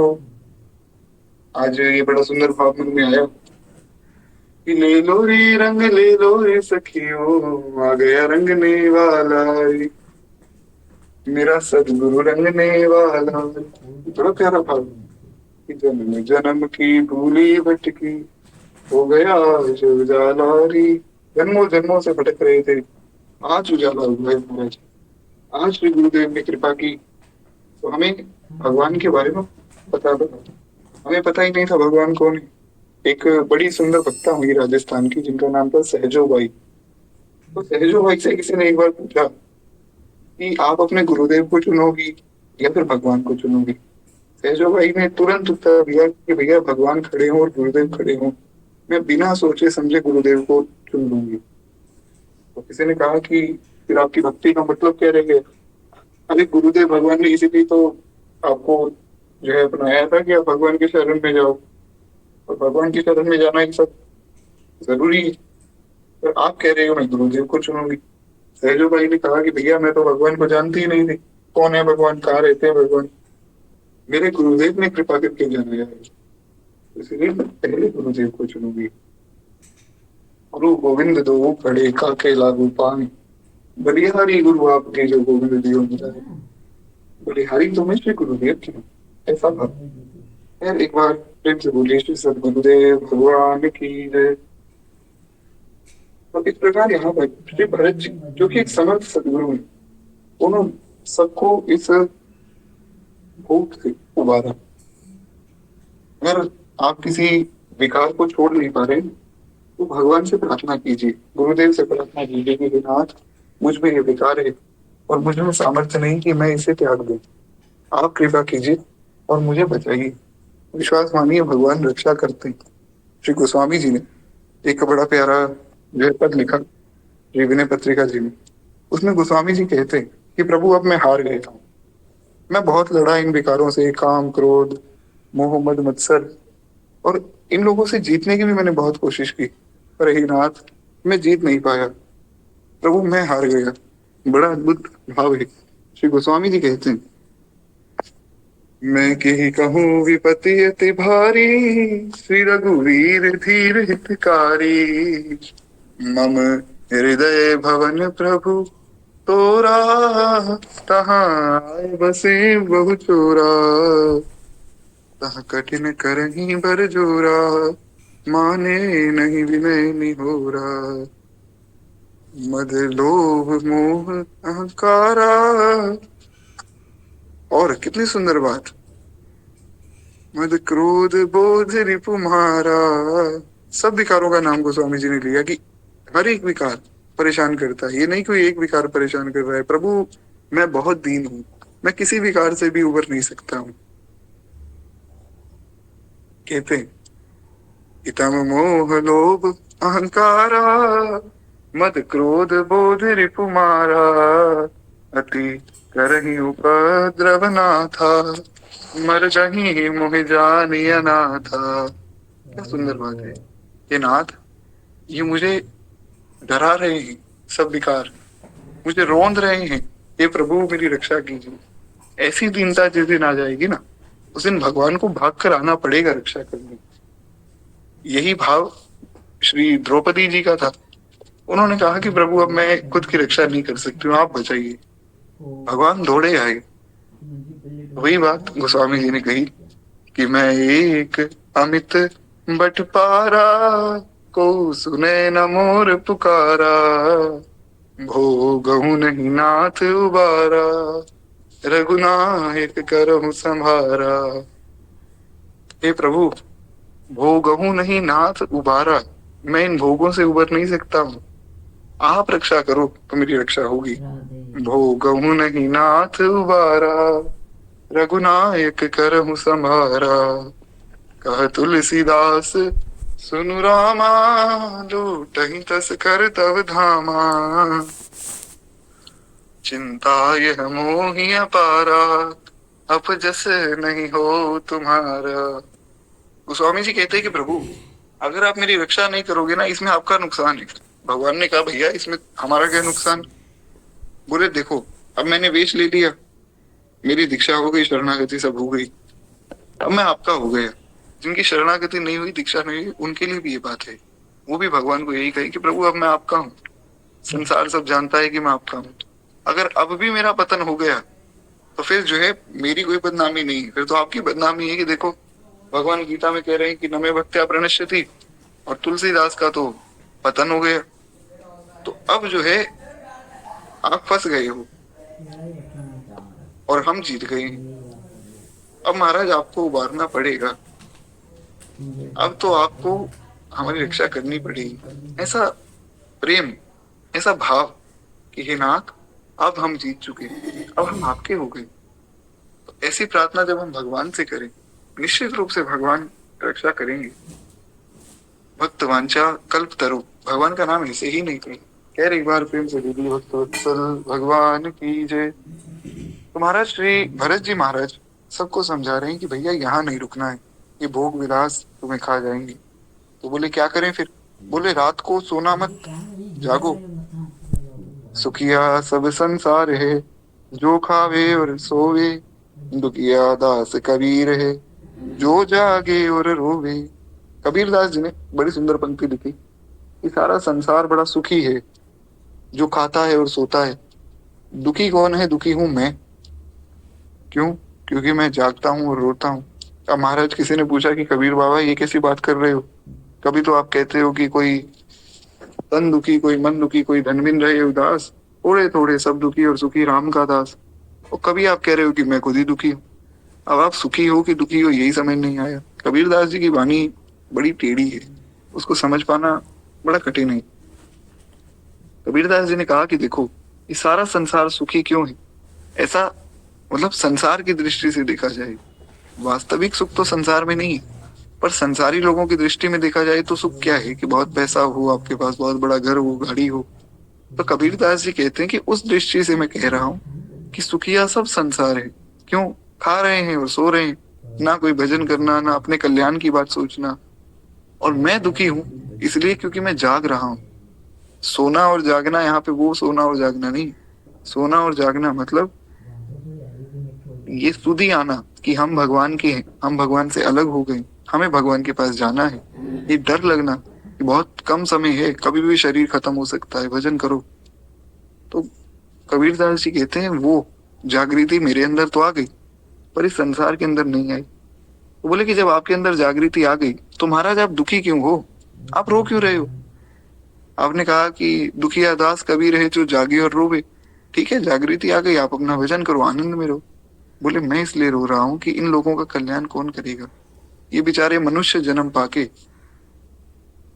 आज ये बड़ा सुंदर भाव मन में आया कि ले लो रे रंग, ले लो रे सखियों, आ गया रंगने वाला रे, मेरा सदगुरु रंगने वाला। बड़ा प्यारा भाव कि जन्म जन्म की भूली भटकी, हो गया आज उजाला रे। जन्मों जन्मों से भटक रहे थे, आज उजाला हुआ है महाराज। आज श्री गुरुदेव ने कृपा की तो हमें भगवान के बारे में पता लगा। हमें पता ही नहीं था भगवान कौन है। एक बड़ी सुंदर भक्ता हुई राजस्थान की, जिनका नाम था सहजो बाई। तो सहजो बाई से किसी ने एक बार पूछा कि आप अपने गुरुदेव को चुनोगी या फिर भगवान को चुनोगी? सहजो बाई ने तुरंत उत्तर दिया कि भैया भगवान खड़े हों और गुरुदेव खड़े हों, मैं बिना सोचे समझे गुरुदेव को चुन लूंगी। तो किसी ने कहा कि फिर आपकी भक्ति का मतलब क्या रह गया? अरे गुरुदेव भगवान ने इसीलिए तो आपको जो है अपनाया था कि आप भगवान के शरण में जाओ, और भगवान की शरण में जाना ही सब जरूरी है। पर आप कह रहे हो मैं गुरुदेव को चुनूंगी। सहजो भाई ने कहा कि भैया मैं तो भगवान को जानती ही नहीं थी, कौन है भगवान, कहाँ रहते हैं भगवान, मेरे गुरुदेव ने कृपा करके जाना है, इसलिए मैं पहले गुरुदेव को चुनूंगी। गुरु गोविंद दो खड़े काके लागू पानी, बलिहारी गुरु आपके जो गोविंद दियो मुरारी। बलिहारी तो मैं श्री गुरुदेव की हूँ, ऐसा भाव। यार एक बार प्रेम से बोलिए श्री सदगुरुदेव भगवान की जय। तो इस प्रकार यहाँ पर श्री भरत जी जो कि एक समर्थ सदगुरु है, उन्होंने सबको इस भूख से उबारा। अगर आप किसी विकार को छोड़ नहीं पा रहे तो भगवान से प्रार्थना कीजिए, गुरुदेव से प्रार्थना कीजिए कि हे नाथ, मुझ में ये विकार है और मुझ में सामर्थ्य नहीं कि मैं इसे त्याग दूं, आप कृपा कीजिए और मुझे बचाइए। विश्वास मानिए भगवान रक्षा करते हैं। श्री गोस्वामी जी ने एक बड़ा प्यारा जो है पद लिखा श्री विनय पत्रिका जी में। उसमें गोस्वामी जी कहते हैं कि प्रभु अब मैं हार गया हूँ, मैं बहुत लड़ा इन विकारों से, काम क्रोध मोह मद मत्सर, और इन लोगों से जीतने की भी मैंने बहुत कोशिश की, पर हे नाथ मैं जीत नहीं पाया, प्रभु मैं हार गया। बड़ा अद्भुत भाव है। श्री गोस्वामी जी कहते हैं मैं के कहूँ विपति अति भारी, श्री रघुवीर धीर हितकारी, मम हृदय भवन प्रभु तोरा, तहाँ आए बसे बहु चोरा। तह कठिन करही बर जोरा, माने नहीं विनय निहोरा। मद लोभ मोह अहंकारा। और कितनी सुंदर बात, मद क्रोध बोध रिपु मारा। सब विकारों का नाम गोस्वामी जी ने लिया कि हर एक विकार परेशान करता है। ये नहीं कोई एक विकार परेशान कर रहा है। प्रभु मैं बहुत दीन हूं, मैं किसी विकार से भी उबर नहीं सकता हूं। कहते हैं इतम मोह लोभ अहंकारा, मद क्रोध बोध रिपु मारा। अति करहि उपद्रव नाथा, मर जही मोहि जानिय नाथा। क्या सुंदर बात है। ये नाथ, ये मुझे डरा रहे हैं सब विकार, मुझे रौंद रहे हैं। हे प्रभु मेरी रक्षा कीजिए। ऐसी दीनता जिस दिन आ जाएगी ना, उस दिन भगवान को भाग कर आना पड़ेगा रक्षा करने। यही भाव श्री द्रौपदी जी का था। उन्होंने कहा कि प्रभु अब मैं खुद की रक्षा नहीं कर सकती हूँ, आप बचाइए। भगवान दौड़े आए। वही बात गोस्वामी जी ने कही कि मैं एक अमित बट पारा, को सुने न मोर पुकारा। भोगहु नहीं नाथ उबारा, रघुनायक करहु संभारा। हे प्रभु भोगहु नहीं नाथ उबारा, मैं इन भोगों से उबर नहीं सकता हूँ। आप रक्षा करो तो मेरी रक्षा होगी। भोगहु नहीं नाथ उबारा, रघुनायक करहु संभारा। कह तुलसीदास सुनु रामा, लूटहि तस कर तव धामा। चिंता यह मोहि अपारा, अपजस नहीं हो तुम्हारा। गोस्वामी जी कहते हैं कि प्रभु अगर आप मेरी रक्षा नहीं करोगे ना, इसमें आपका नुकसान है। भगवान ने कहा भैया इसमें हमारा क्या नुकसान। बोले देखो अब मैंने वेश ले लिया, मेरी दीक्षा हो गई, शरणागति सब हो गई, अब मैं आपका हो गया। जिनकी शरणागति नहीं हुई, दीक्षा नहीं हुई, उनके लिए भी ये बात है। वो भी भगवान को यही कहे कि प्रभु अब मैं आपका हूँ, संसार सब जानता है कि मैं आपका हूँ। अगर अब भी मेरा पतन हो गया तो फिर जो है मेरी कोई बदनामी नहीं है, फिर तो आपकी बदनामी है कि देखो भगवान गीता में कह रहे हैं कि नमे भक्त्या प्रणश्यति, और तुलसीदास का तो पतन हो गया। तो अब जो है आप फंस गए हो और हम जीत गए। अब महाराज आपको उबारना पड़ेगा, अब तो आपको हमारी रक्षा करनी पड़ेगी। ऐसा प्रेम, ऐसा भाव कि हे नाथ अब हम जीत चुके, अब हम आपके हो गए। तो ऐसी प्रार्थना जब हम भगवान से करें, निश्चित रूप से भगवान रक्षा करेंगे। भक्त वांछा कल्प तरु, भगवान का नाम ऐसे ही नहीं कह रहे। एक बार प्रेम से दीदी भक्त वत्सल भगवान की जय। तो महाराज श्री भरत जी महाराज सबको समझा रहे हैं कि भैया यहाँ नहीं रुकना है, ये भोग विलास तुम्हें खा जाएंगे। तो बोले क्या करें फिर। बोले रात को सोना मत, जागो। सुखिया सब संसार है, जो खावे और सोवे। दुखिया दास कबीर है, जो जागे और रोवे। कबीर दास जी ने बड़ी सुंदर पंक्ति लिखी कि सारा संसार बड़ा सुखी है, जो खाता है और सोता है। दुखी कौन है? दुखी हूं मैं। क्यों? क्योंकि मैं जागता हूँ और रोता हूँ। अब महाराज किसी ने पूछा कि कबीर बाबा ये कैसी बात कर रहे हो, कभी तो आप कहते हो कि कोई तन दुखी, कोई मन दुखी, कोई धन बिन रहे उदास, थोड़े थोड़े सब दुखी और सुखी राम का दास। और कभी आप कह रहे हो कि मैं खुद ही दुखी हूँ। अब आप सुखी हो कि दुखी हो यही समझ नहीं आया। कबीर दास जी की वाणी बड़ी टेढ़ी है, उसको समझ पाना बड़ा कठिन है। कबीर दास जी ने कहा कि देखो ये सारा संसार सुखी क्यों है, ऐसा मतलब संसार की दृष्टि से देखा जाए, वास्तविक सुख तो संसार में नहीं है, पर संसारी लोगों की दृष्टि में देखा जाए तो सुख क्या है कि बहुत पैसा हो, आपके पास बहुत बड़ा घर हो, गाड़ी हो। तो कबीर दास जी कहते हैं कि उस दृष्टि से मैं कह रहा हूँ कि सुखिया सब संसार है। क्यों? खा रहे हैं और सो रहे हैं, ना कोई भजन करना, ना अपने कल्याण की बात सोचना। और मैं दुखी हूँ इसलिए क्योंकि मैं जाग रहा हूँ। सोना और जागना, यहाँ पे वो सोना और जागना नहीं, सोना और जागना मतलब ये सुधी आना कि हम भगवान के हैं, हम भगवान से अलग हो गए, हमें भगवान के पास जाना है। ये डर लगना कि बहुत कम समय है, कभी भी शरीर खत्म हो सकता है, भजन करो। तो कबीर दास जी कहते हैं वो जागृति मेरे अंदर तो आ गई, पर इस संसार के अंदर नहीं आई। तो बोले कि जब आपके अंदर जागृति आ गई तो महाराज आप दुखी क्यों हो, आप रो क्यों रहे हो। आपने कहा कि दुखिया दास कभी रहे जो जागे और रोवे। ठीक है, जागृति आ गई, आप अपना भजन करो, आनंद में रहो। बोले मैं इसलिए रो रहा हूँ कि इन लोगों का कल्याण कौन करेगा। ये बेचारे मनुष्य जन्म पाके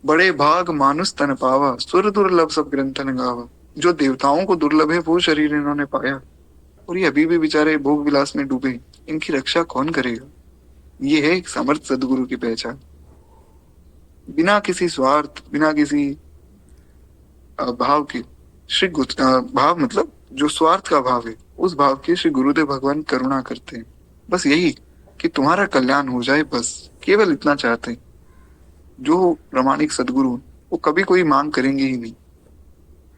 बड़े भाग मानुष तन पावा, सुर दुर्लभ सब ग्रंथन गावा। जो देवताओं को दुर्लभ है वो शरीर इन्होंने पाया, और ये अभी भी बेचारे भोग विलास में डूबे। इनकी रक्षा कौन करेगा। ये है एक समर्थ सदगुरु की पहचान। बिना किसी स्वार्थ, बिना किसी भाव के भाव मतलब जो स्वार्थ का भाव है, उस भाव के श्री गुरुदेव भगवान करुणा करते हैं। बस यही कि तुम्हारा कल्याण हो जाए, बस केवल इतना चाहते हैं। जो प्रामाणिक सदगुरु वो कभी कोई मांग करेंगे ही नहीं,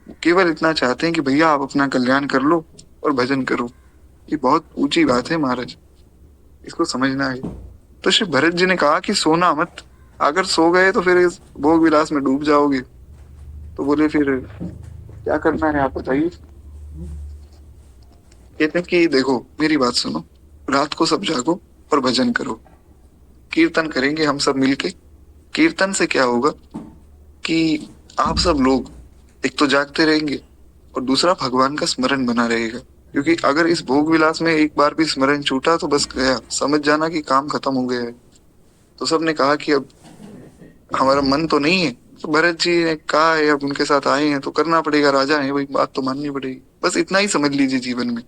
वो केवल इतना चाहते हैं कि भैया आप अपना कल्याण कर लो और भजन करो। ये बहुत ऊंची बात है महाराज, इसको समझना है। तो श्री भरत जी ने कहा कि सोना मत, अगर सो गए तो फिर इस भोग विलास में डूब जाओगे। तो बोले फिर क्या करना है आप बताइए। कहते हैं कि देखो मेरी बात सुनो, रात को सब जागो और भजन करो, कीर्तन करेंगे हम सब मिलके। कीर्तन से क्या होगा कि आप सब लोग एक तो जागते रहेंगे और दूसरा भगवान का स्मरण बना रहेगा। क्योंकि अगर इस भोग विलास में एक बार भी स्मरण छूटा तो बस गया, समझ जाना कि काम खत्म हो गया है। तो सबने कहा कि अब हमारा मन तो नहीं है। तो भरत जी ने कहा है अब उनके साथ आए हैं तो करना पड़ेगा, राजा है वही, बात तो माननी पड़ेगी। बस इतना ही समझ लीजिए जीवन में,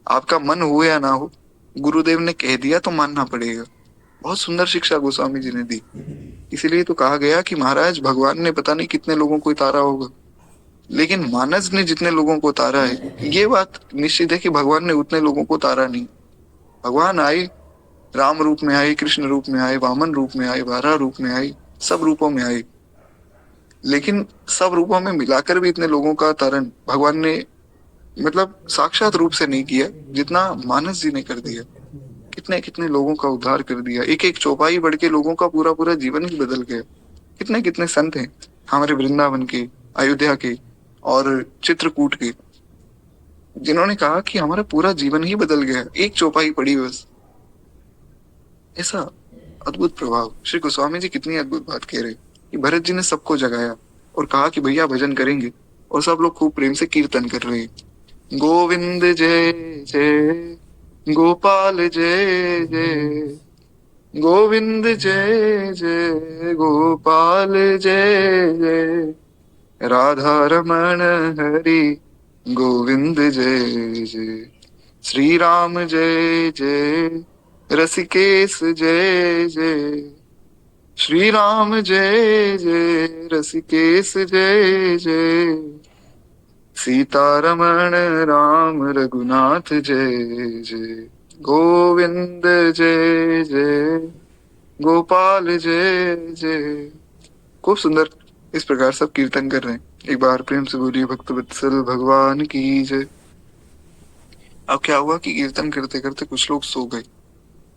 आपका मन हो या ना हो, गुरुदेव ने कह दिया तो मानना पड़ेगा। बहुत सुंदर शिक्षा गोस्वामी जी ने दी। इसीलिए तो कहा गया कि महाराज भगवान ने पता नहीं कितने लोगों को उतारा होगा, लेकिन मानस ने जितने लोगों को उतारा है ये बात निश्चित है कि भगवान ने उतने लोगों को उतारा नहीं। भगवान आए, राम रूप में आए, कृष्ण रूप में आए, वामन रूप में आए, वाराह रूप में आए, सब रूपों में आए, लेकिन सब रूपों में मिलाकर भी इतने लोगों का तारण भगवान ने मतलब साक्षात रूप से नहीं किया जितना मानस जी ने कर दिया। कितने कितने लोगों का उद्धार कर दिया, एक एक चौपाई बढ़ के लोगों का पूरा पूरा जीवन ही बदल गया। कितने कितने संत हैं हमारे वृंदावन के, अयोध्या के और चित्रकूट के, जिन्होंने कहा कि हमारा पूरा जीवन ही बदल गया, एक चौपाई पड़ी बस। ऐसा अद्भुत प्रभाव। श्री गोस्वामी जी कितनी अद्भुत बात कह रहे हैं कि भरत जी ने सबको जगाया और कहा कि भैया भजन करेंगे, और सब लोग खूब प्रेम से कीर्तन कर रहे हैं। गोविंद जय जय, गोपाल जय जय, गोविंद जय जय, गोपाल जय जय, राधा रमण हरि गोविंद जय जय, श्री राम जय जय, रसिकेश जय जय, श्री राम जय जय, रसिकेश जय जय, सीतारमण राम रघुनाथ जय जय, गोविंद जय जय, गोपाल जय जय। खूब सुंदर इस प्रकार सब कीर्तन कर रहे हैं। एक बार प्रेम से बोलिए भक्त वत्सल भगवान की जय। अब क्या हुआ कि कीर्तन करते करते कुछ लोग सो गए।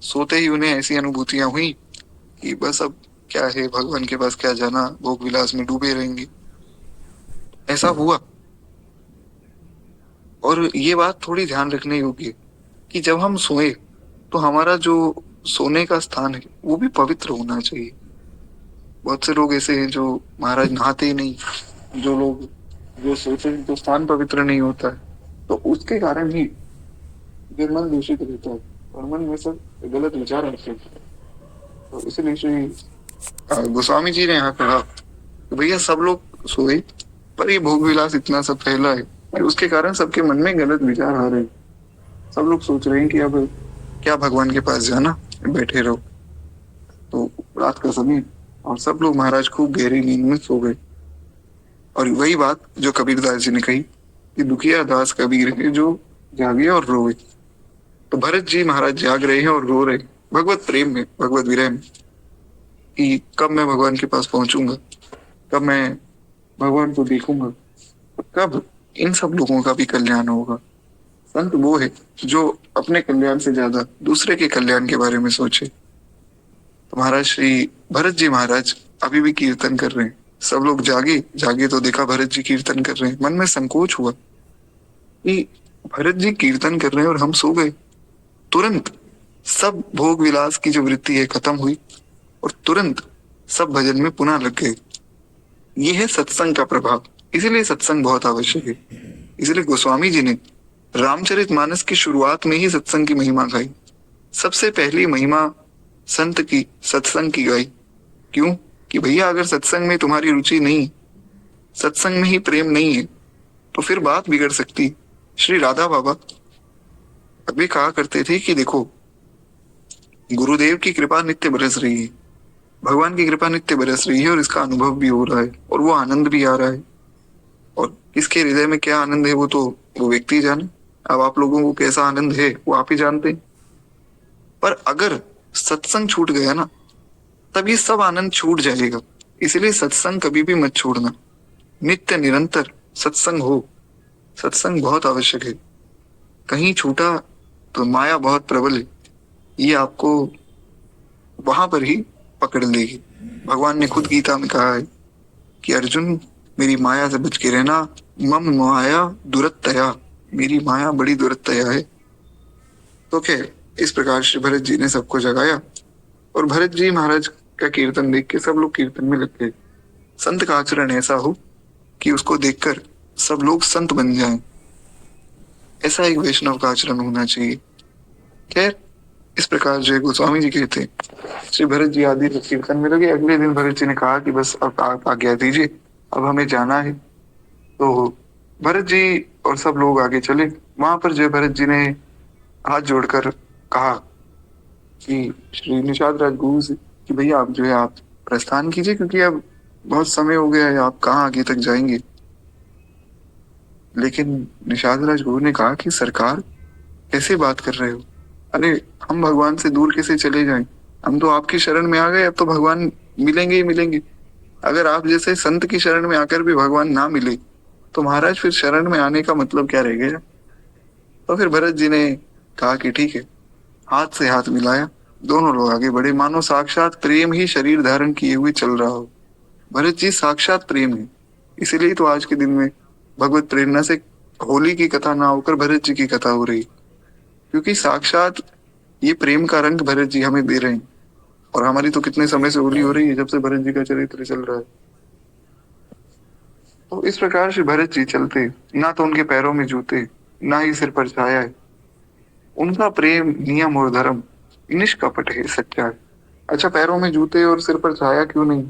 सोते ही उन्हें ऐसी अनुभूतियां हुई कि बस अब क्या है, भगवान के पास क्या जाना, भोग विलास में डूबे रहेंगे। ऐसा हुआ। और ये बात थोड़ी ध्यान रखने योग्य है कि जब हम सोए तो हमारा जो सोने का स्थान है वो भी पवित्र होना चाहिए। बहुत से लोग ऐसे हैं जो महाराज नहाते ही नहीं, जो लोग जो सोते हैं तो स्थान पवित्र नहीं होता है, तो उसके कारण ही फिर मन दूषित रहता है और मन में सब गलत विचार आते हैं। तो इसलिए श्री गोस्वामी जी ने यहाँ कहा कि भैया सब लोग सोए, पर ये भोग विलास इतना सब फैला है कि उसके कारण सबके मन में गलत विचार आ रहे हैं। सब लोग सोच रहे हैं कि अब क्या भगवान के पास जाना, बैठे रहो। तो रात का समय और सब लोग महाराज खूब गहरी नींद में सो गए। और वही बात जो कबीरदास जी ने कही कि दुखिया दास कबीर है जो जागे और रोए। तो भरत जी महाराज जाग रहे हैं और रो रहे हैं भगवत प्रेम में, भगवत विरह में, कि कब मैं भगवान के पास पहुंचूंगा, कब मैं भगवान को देखूंगा, कब इन सब लोगों का भी कल्याण होगा। संत वो है जो अपने कल्याण से ज्यादा दूसरे के कल्याण के बारे में सोचे। तो महाराज श्री भरत जी महाराज अभी भी कीर्तन कर रहे हैं। सब लोग जागे जागे तो देखा भरत जी कीर्तन कर रहे हैं। मन में संकोच हुआ कि भरत जी कीर्तन कर रहे हैं और हम सो गए। तुरंत सब भोग विलास की जो वृत्ति है खत्म हुई और तुरंत सब भजन में पुनः लग गए। ये है सत्संग का प्रभाव। इसीलिए सत्संग बहुत आवश्यक है। इसलिए गोस्वामी जी ने रामचरितमानस की शुरुआत में ही सत्संग की महिमा गाई। सबसे पहली महिमा संत की सत्संग की गाई। क्यों? कि भैया अगर सत्संग में तुम्हारी रुचि नहीं, सत्संग में ही प्रेम नहीं है, तो फिर बात बिगड़ सकती। श्री राधा बाबा अभी कहा करते थे कि देखो, गुरुदेव की कृपा नित्य बरस रही है, भगवान की कृपा नित्य बरस रही है और इसका अनुभव भी हो रहा है और वो आनंद भी आ रहा है। और किसके हृदय में क्या आनंद है वो व्यक्ति जाने। अब आप लोगों को कैसा आनंद है वो आप ही जानते हैं। पर अगर सत्संग छूट गया ना, तब ये सब आनंद छूट जाएगा। इसलिए सत्संग कभी भी मत छोड़ना। नित्य निरंतर सत्संग हो। सत्संग बहुत आवश्यक है। कहीं छूटा तो माया बहुत प्रबल है, ये आपको वहां पर ही पकड़ लेगी। भगवान ने खुद गीता में कहा है कि अर्जुन मेरी माया से बच के रहना, मम माया दुरत्तया, मेरी माया बड़ी दुरत्तया है। तो खैर, इस प्रकार श्री भरत जी ने सबको जगाया और भरत जी महाराज का कीर्तन देख के सब लोग कीर्तन में लग गए। संत का आचरण ऐसा हो कि उसको देखकर सब लोग संत बन जाएं। ऐसा एक वैष्णव का आचरण होना चाहिए। खैर, इस प्रकार जो गोस्वामी जी कहते श्री भरत जी आदि कीर्तन में लगे। अगले दिन भरत जी ने कहा कि बस अब आप आज्ञा दीजिए, अब हमें जाना है। तो भरत जी और सब लोग आगे चले। वहां पर जो भरत जी ने हाथ जोड़कर कहा कि श्री निषाद राज गुरु से कि भैया आप जो है आप प्रस्थान कीजिए, क्योंकि अब बहुत समय हो गया है, आप कहाँ आगे तक जाएंगे। लेकिन निषाद राज गुरु ने कहा कि सरकार कैसे बात कर रहे हो, अरे हम भगवान से दूर कैसे चले जाएं? हम तो आपकी शरण में आ गए, अब तो भगवान मिलेंगे ही मिलेंगे। अगर आप जैसे संत की शरण में आकर भी भगवान ना मिले तो महाराज फिर शरण में आने का मतलब क्या रह गया? तो फिर भरत जी ने कहा कि ठीक है। हाथ से हाथ मिलाया, दोनों लोग आगे बढ़े, मानो साक्षात प्रेम ही शरीर धारण किए हुए चल रहा हो। भरत जी साक्षात प्रेम है। इसीलिए तो आज के दिन में भगवत प्रेरणा से होली की कथा ना होकर भरत जी की कथा हो रही, क्योंकि साक्षात ये प्रेम का रंग भरत जी हमें दे रहे हैं। और हमारी तो कितने समय से होली हो रही है, जब से भरत जी का चरित्र चल रहा है। तो इस प्रकार से भरत जी चलते, ना तो उनके पैरों में जूते, ना ही सिर पर छाया है। उनका प्रेम नियम और धर्म निष्कपट है, सच्चा है। अच्छा, पैरों में जूते और सिर पर छाया क्यों नहीं?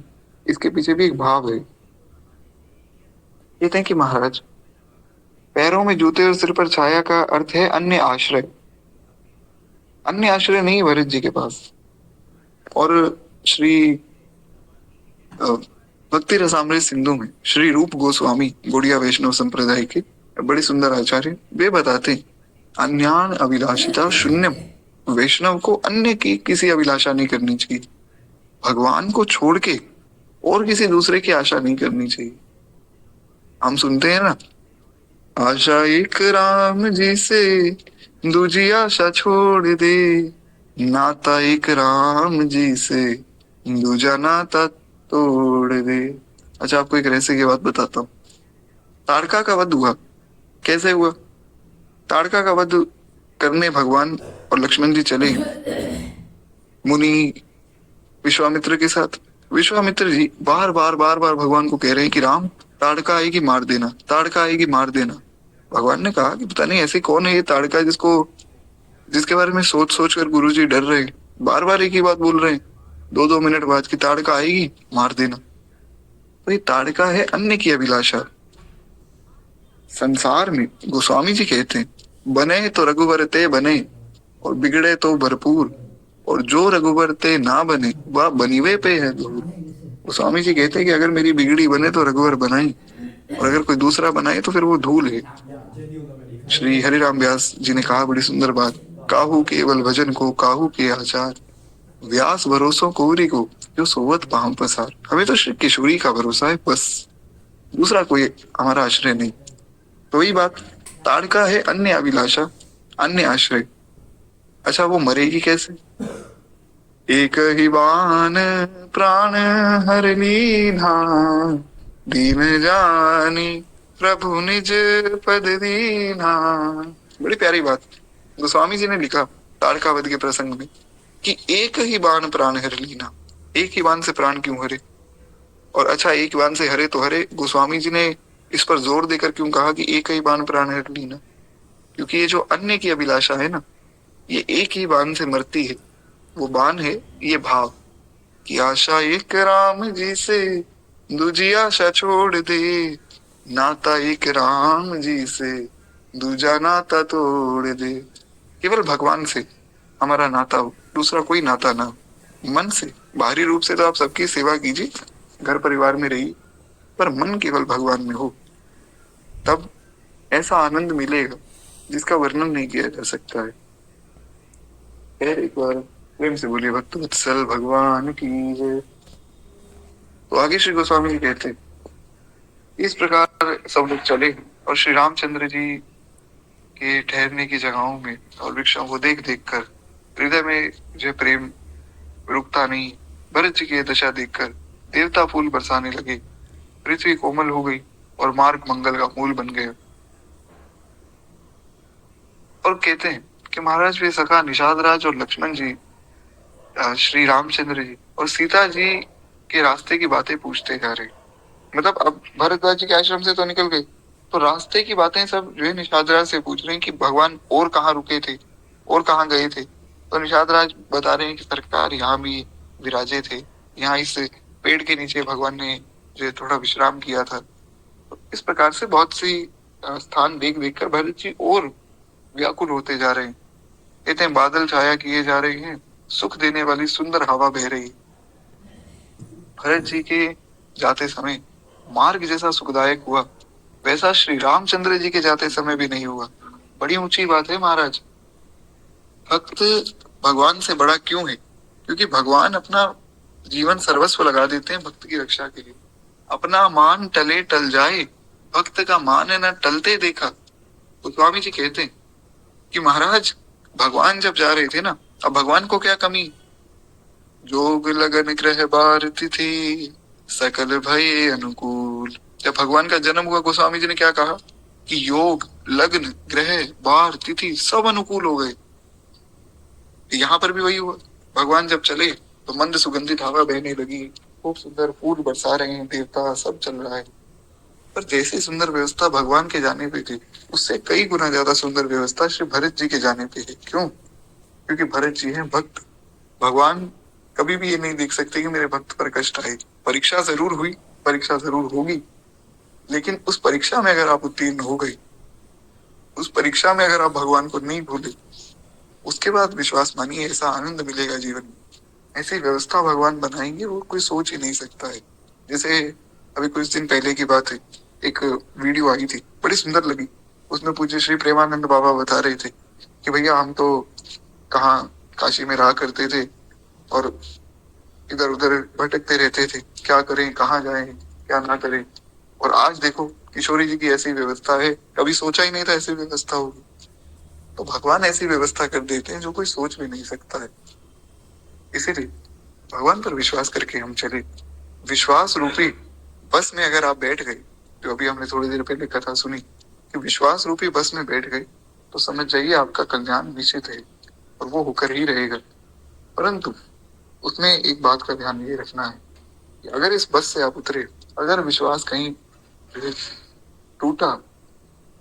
इसके पीछे भी एक भाव है। कहते हैं कि महाराज, पैरों में जूते और सिर पर छाया का अर्थ है अन्य आश्रय। अन्य आश्रय नहीं भरत जी के पास। और श्री भक्ति रसामृत सिंधु में श्री रूप गोस्वामी गौड़िया वैष्णव संप्रदाय के बड़े सुंदर आचार्य, वे बताते अन्यान अभिलाषिता शून्यम। वैष्णव को अन्य की किसी अभिलाषा नहीं करनी चाहिए। भगवान को छोड़ के और किसी दूसरे की आशा नहीं करनी चाहिए। हम सुनते हैं ना, आशा एक राम जी से दूजी आशा छोड़ दे, नाता एक राम जी से दूजा नाता तोड़ दे। अच्छा, आपको एक रहस्य की बात बताता हूँ। ताड़का का वध हुआ, कैसे हुआ? ताड़का का वध करने भगवान और लक्ष्मण जी चले मुनि विश्वामित्र के साथ। विश्वामित्र जी बार बार भगवान को कह रहे हैं कि राम, ताड़का आएगी मार देना, ताड़का आएगी मार देना। भगवान ने कहा कि पता नहीं ऐसी कौन है ये ताड़का जिसके बारे में सोच सोच कर गुरु जी डर रहे, बार बार एक ही बात बोल रहे हैं 2-2 मिनट बाद की ताड़का आएगी मार देना। तो ये ताड़का है अन्य की अभिलाषा। संसार में गोस्वामी जी कहते हैं, बने तो रघुवर ते बने और बिगड़े तो भरपूर, और जो रघुवर ते ना बने वह बनीवे पे है दूर। गोस्वामी जी कहते हैं कि अगर मेरी बिगड़ी बने तो रघुवर बनाई, और अगर कोई दूसरा बनाए तो फिर वो धूल है। श्री हरिराम व्यास जी ने कहा बड़ी सुंदर बात, काहू केवल भजन को काहू के आचार, व्यास भरोसों कोरी को जो सोवत पाहम पसार। हमें तो श्री किशोरी का भरोसा है बस, दूसरा कोई हमारा आश्रय नहीं। तो वही बात, ताड़का है अन्य अभिलाषा, अन्य आश्रय। अच्छा, वो मरेगी कैसे? एक ही बाण प्राण हर लीना, दीन जानी प्रभु निज पद दीना। बड़ी प्यारी बात गोस्वामी जी ने लिखा ताड़कावध के प्रसंग में कि एक ही बाण प्राण हर लीना, एक ही बाण से प्राण क्यों हरे। और अच्छा, एक बाण से हरे तो हरे, गोस्वामी जी ने इस पर जोर देकर क्यों कहा कि एक ही बाण प्राण हर लीना, क्योंकि ये जो अन्य की अभिलाषा है ना, ये एक ही बाण से मरती है। वो बाण है ये भाव कि आशा एक राम जी से, दूजी आशा छोड़ दे, नाता एक राम जी से, दूजा नाता तोड़ दे। केवल भगवान से हमारा नाता हो, दूसरा कोई नाता ना हो। मन से, बाहरी रूप से तो आप सबकी सेवा कीजिए, घर परिवार में रहिए, पर मन केवल भगवान में हो, तब ऐसा आनंद मिलेगा जिसका वर्णन नहीं किया जा सकता है। खैर, एक बार प्रेम से बोलिए भक्त वत्सल भगवान की जय। तो आगे श्री गोस्वामी जी कहते हैं, इस प्रकार सब लोग चले और श्री रामचंद्र जी के ठहरने की जगहों में और वृक्षों को देख देख कर हृदय में जो प्रेम रुकता नहीं। भरत जी की दशा देखकर देवता फूल बरसाने लगे, पृथ्वी कोमल हो गई और मार्ग मंगल का मूल बन गया। और कहते हैं कि महाराज वे सखा निषाद राज और लक्ष्मण जी श्री रामचंद्र जी और सीता जी के रास्ते की बातें पूछते जा रहे। मतलब अब भरद्वाज जी के आश्रम से तो निकल गए, तो रास्ते की बातें सब जो है निषाद राज से पूछ रहे हैं कि भगवान और कहाँ रुके थे और कहाँ गए थे। तो निषाद राज बता रहे हैं कि सरकार यहाँ भी विराजे थे, यहाँ इस पेड़ के नीचे भगवान ने जो है थोड़ा विश्राम किया था। तो इस प्रकार से बहुत सी स्थान देख देख कर भरत जी और व्याकुल होते जा रहे हैं। कहते हैं बादल छाया किए जा रहे हैं, सुख देने वाली सुंदर हवा बह रही। भरत जी के जाते समय मार्ग जैसा सुखदायक हुआ, वैसा श्री रामचंद्र जी के जाते समय भी नहीं हुआ। बड़ी ऊंची बात है महाराज। भक्त भगवान से बड़ा क्यों है? क्योंकि भगवान अपना जीवन सर्वस्व लगा देते हैं भक्त की रक्षा के लिए। अपना मान टले टल जाए, भक्त का मान न टलते देखा। तो स्वामी जी कहते हैं कि महाराज भगवान जब जा रहे थे ना, अब भगवान को क्या कमी? जोग लगन ग्रह बार तिथि, सकल भय अनुकूल। जब भगवान का जन्म हुआ, गोस्वामी जी ने क्या कहा कि योग लग्न ग्रह बार तिथि सब अनुकूल हो गए। यहाँ पर भी वही हुआ। भगवान जब चले तो मंद सुगंधित हवा बहने लगी, खूब सुंदर फूल बरसा रहे हैं, देवता सब चल रहा है। पर जैसी सुंदर व्यवस्था भगवान के जाने पे थी, उससे कई गुना ज्यादा सुंदर व्यवस्था श्री भरत जी के जाने पे है। क्यों? क्योंकि भरत जी हैं भक्त। भगवान कभी भी ये नहीं देख सकते कि मेरे भक्त पर कष्ट आए। परीक्षा जरूर हुई, परीक्षा जरूर होगी, लेकिन उस परीक्षा में अगर आप उत्तीर्ण हो गए, उस परीक्षा में अगर आप भगवान को नहीं भूले, उसके बाद विश्वास मानिए ऐसा आनंद मिलेगा जीवन में। ऐसी व्यवस्था भगवान बनाएंगे वो कोई सोच ही नहीं सकता है। जैसे अभी कुछ दिन पहले की बात है, एक वीडियो आई थी, बड़ी सुंदर लगी। उसमें पूज्य श्री प्रेमानंद बाबा बता रहे थे कि भैया हम तो कहाँ काशी में रहा करते थे और इधर उधर भटकते रहते थे, क्या करें, कहाँ जाएं, क्या ना करें। और आज देखो किशोरी जी की ऐसी व्यवस्था है, कभी सोचा ही नहीं था ऐसी व्यवस्था होगी। तो भगवान ऐसी व्यवस्था कर देते हैं जो कोई सोच भी नहीं सकता है। इसीलिए भगवान पर विश्वास करके हम चले। विश्वास रूपी बस में अगर आप बैठ गए, जो अभी हमने थोड़ी देर पहले कथा सुनी कि विश्वास रूपी बस में बैठ गए, तो समझ जाइए आपका कल्याण निश्चित है और वो होकर ही रहेगा। परंतु उसमें एक बात का ध्यान ये रखना है कि अगर इस बस से आप उतरे, अगर विश्वास कहीं टूटा,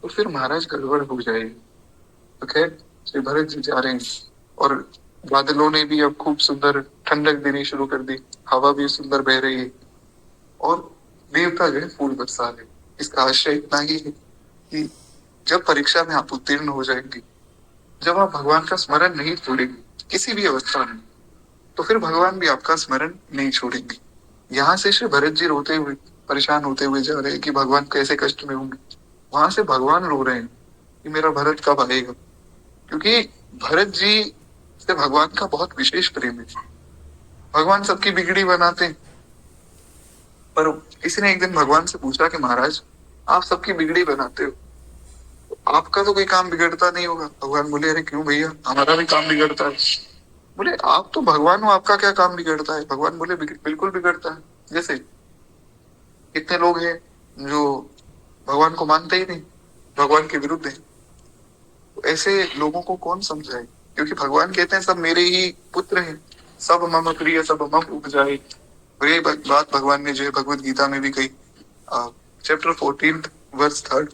तो फिर महाराज गड़बड़ हो जाएगी। तो खैर श्री भरत जी जा रहे हैं और बादलों ने भी अब खूब सुंदर ठंडक देनी शुरू कर दी, हवा भी सुंदर बह रही है और देवता जो है फूल बरसा रहे। इसका आशय इतना ही है कि जब परीक्षा में आप उत्तीर्ण हो जाएंगे, जब आप भगवान का स्मरण नहीं छोड़ेंगे किसी भी अवस्था में, तो फिर भगवान भी आपका स्मरण नहीं छोड़ेंगे। यहाँ से श्री भरत जी रोते हुए परेशान होते हुए जा रहे हैं कि भगवान कैसे कष्ट में होंगे, वहां से भगवान रो रहे हैं कि मेरा भरत कब आएगा। क्योंकि भरत जी से भगवान का बहुत विशेष प्रेम है। भगवान सबकी बिगड़ी बनाते हैं, पर किसी ने एक दिन भगवान से पूछा कि महाराज आप सबकी बिगड़ी बनाते हो, तो आपका तो कोई काम बिगड़ता नहीं होगा। भगवान बोले अरे क्यों भैया, हमारा भी काम बिगड़ता है। बोले आप तो भगवान हो, आपका क्या काम बिगड़ता है? भगवान बोले बिल्कुल बिगड़ता है। जैसे कितने लोग हैं जो भगवान को मानते ही नहीं, भगवान के विरुद्ध है। तो ऐसे लोगों को कौन समझाए क्योंकि भगवान कहते हैं सब मेरे ही पुत्र हैं, सब मम प्रिय सब मम उपजाए। और ये बात भगवान ने जो है भगवत गीता में भी कही, चैप्टर 14 वर्स 3,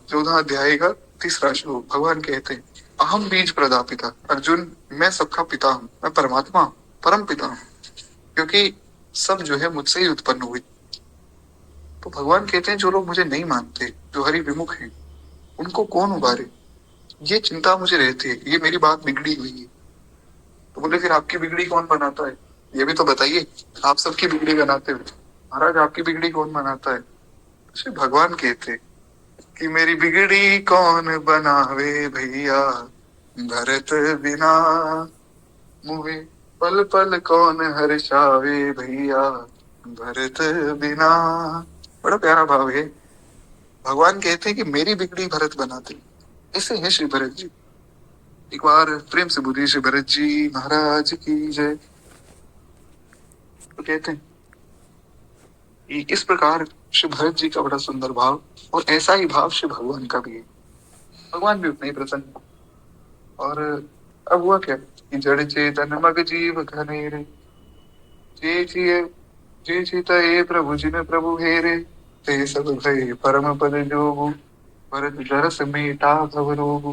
14 अध्याय का 3रा श्लोक। भगवान कहते हैं अहम बीज प्रदापिता, अर्जुन मैं सबका पिता हूँ, मैं परमात्मा हूँ, परम पिता हूँ, क्योंकि सब जो है मुझसे ही उत्पन्न हुए। तो भगवान कहते हैं जो लोग मुझे नहीं मानते, जो हरि विमुख हैं, उनको कौन उबारे, ये चिंता मुझे रहती है, ये मेरी बात बिगड़ी हुई है। तो बोले फिर आपकी बिगड़ी कौन बनाता है, ये भी तो बताइए, आप सबकी बिगड़ी बनाते हो, महाराज आपकी बिगड़ी कौन बनाता है। श्री भगवान कहते कि मेरी बिगड़ी कौन बनावे भैया, भरत बिना मुहे पल पल कौन हर्षावे भैया, भरत बिना। बड़ा प्यारा भाव है। भगवान कहते हैं कि मेरी बिगड़ी भरत बनाते, ऐसे है श्री भरत जी। एक बार प्रेम से बोलिए श्री भरत जी महाराज की जय। तो कहते हैं कि इस प्रकार श्री भरत जी का बड़ा सुंदर भाव, और ऐसा ही भाव श्री भगवान का भी है। भगवान भी उतने ही प्रसन्न। और अब हुआ क्या कि जड़ चेतन मग जीव घने रे, जे जिये जे जीता ये प्रभु जिन प्रभु हेरे, ते सब भय परम पद जोगु, भरत जरस मेटा भव रोगु।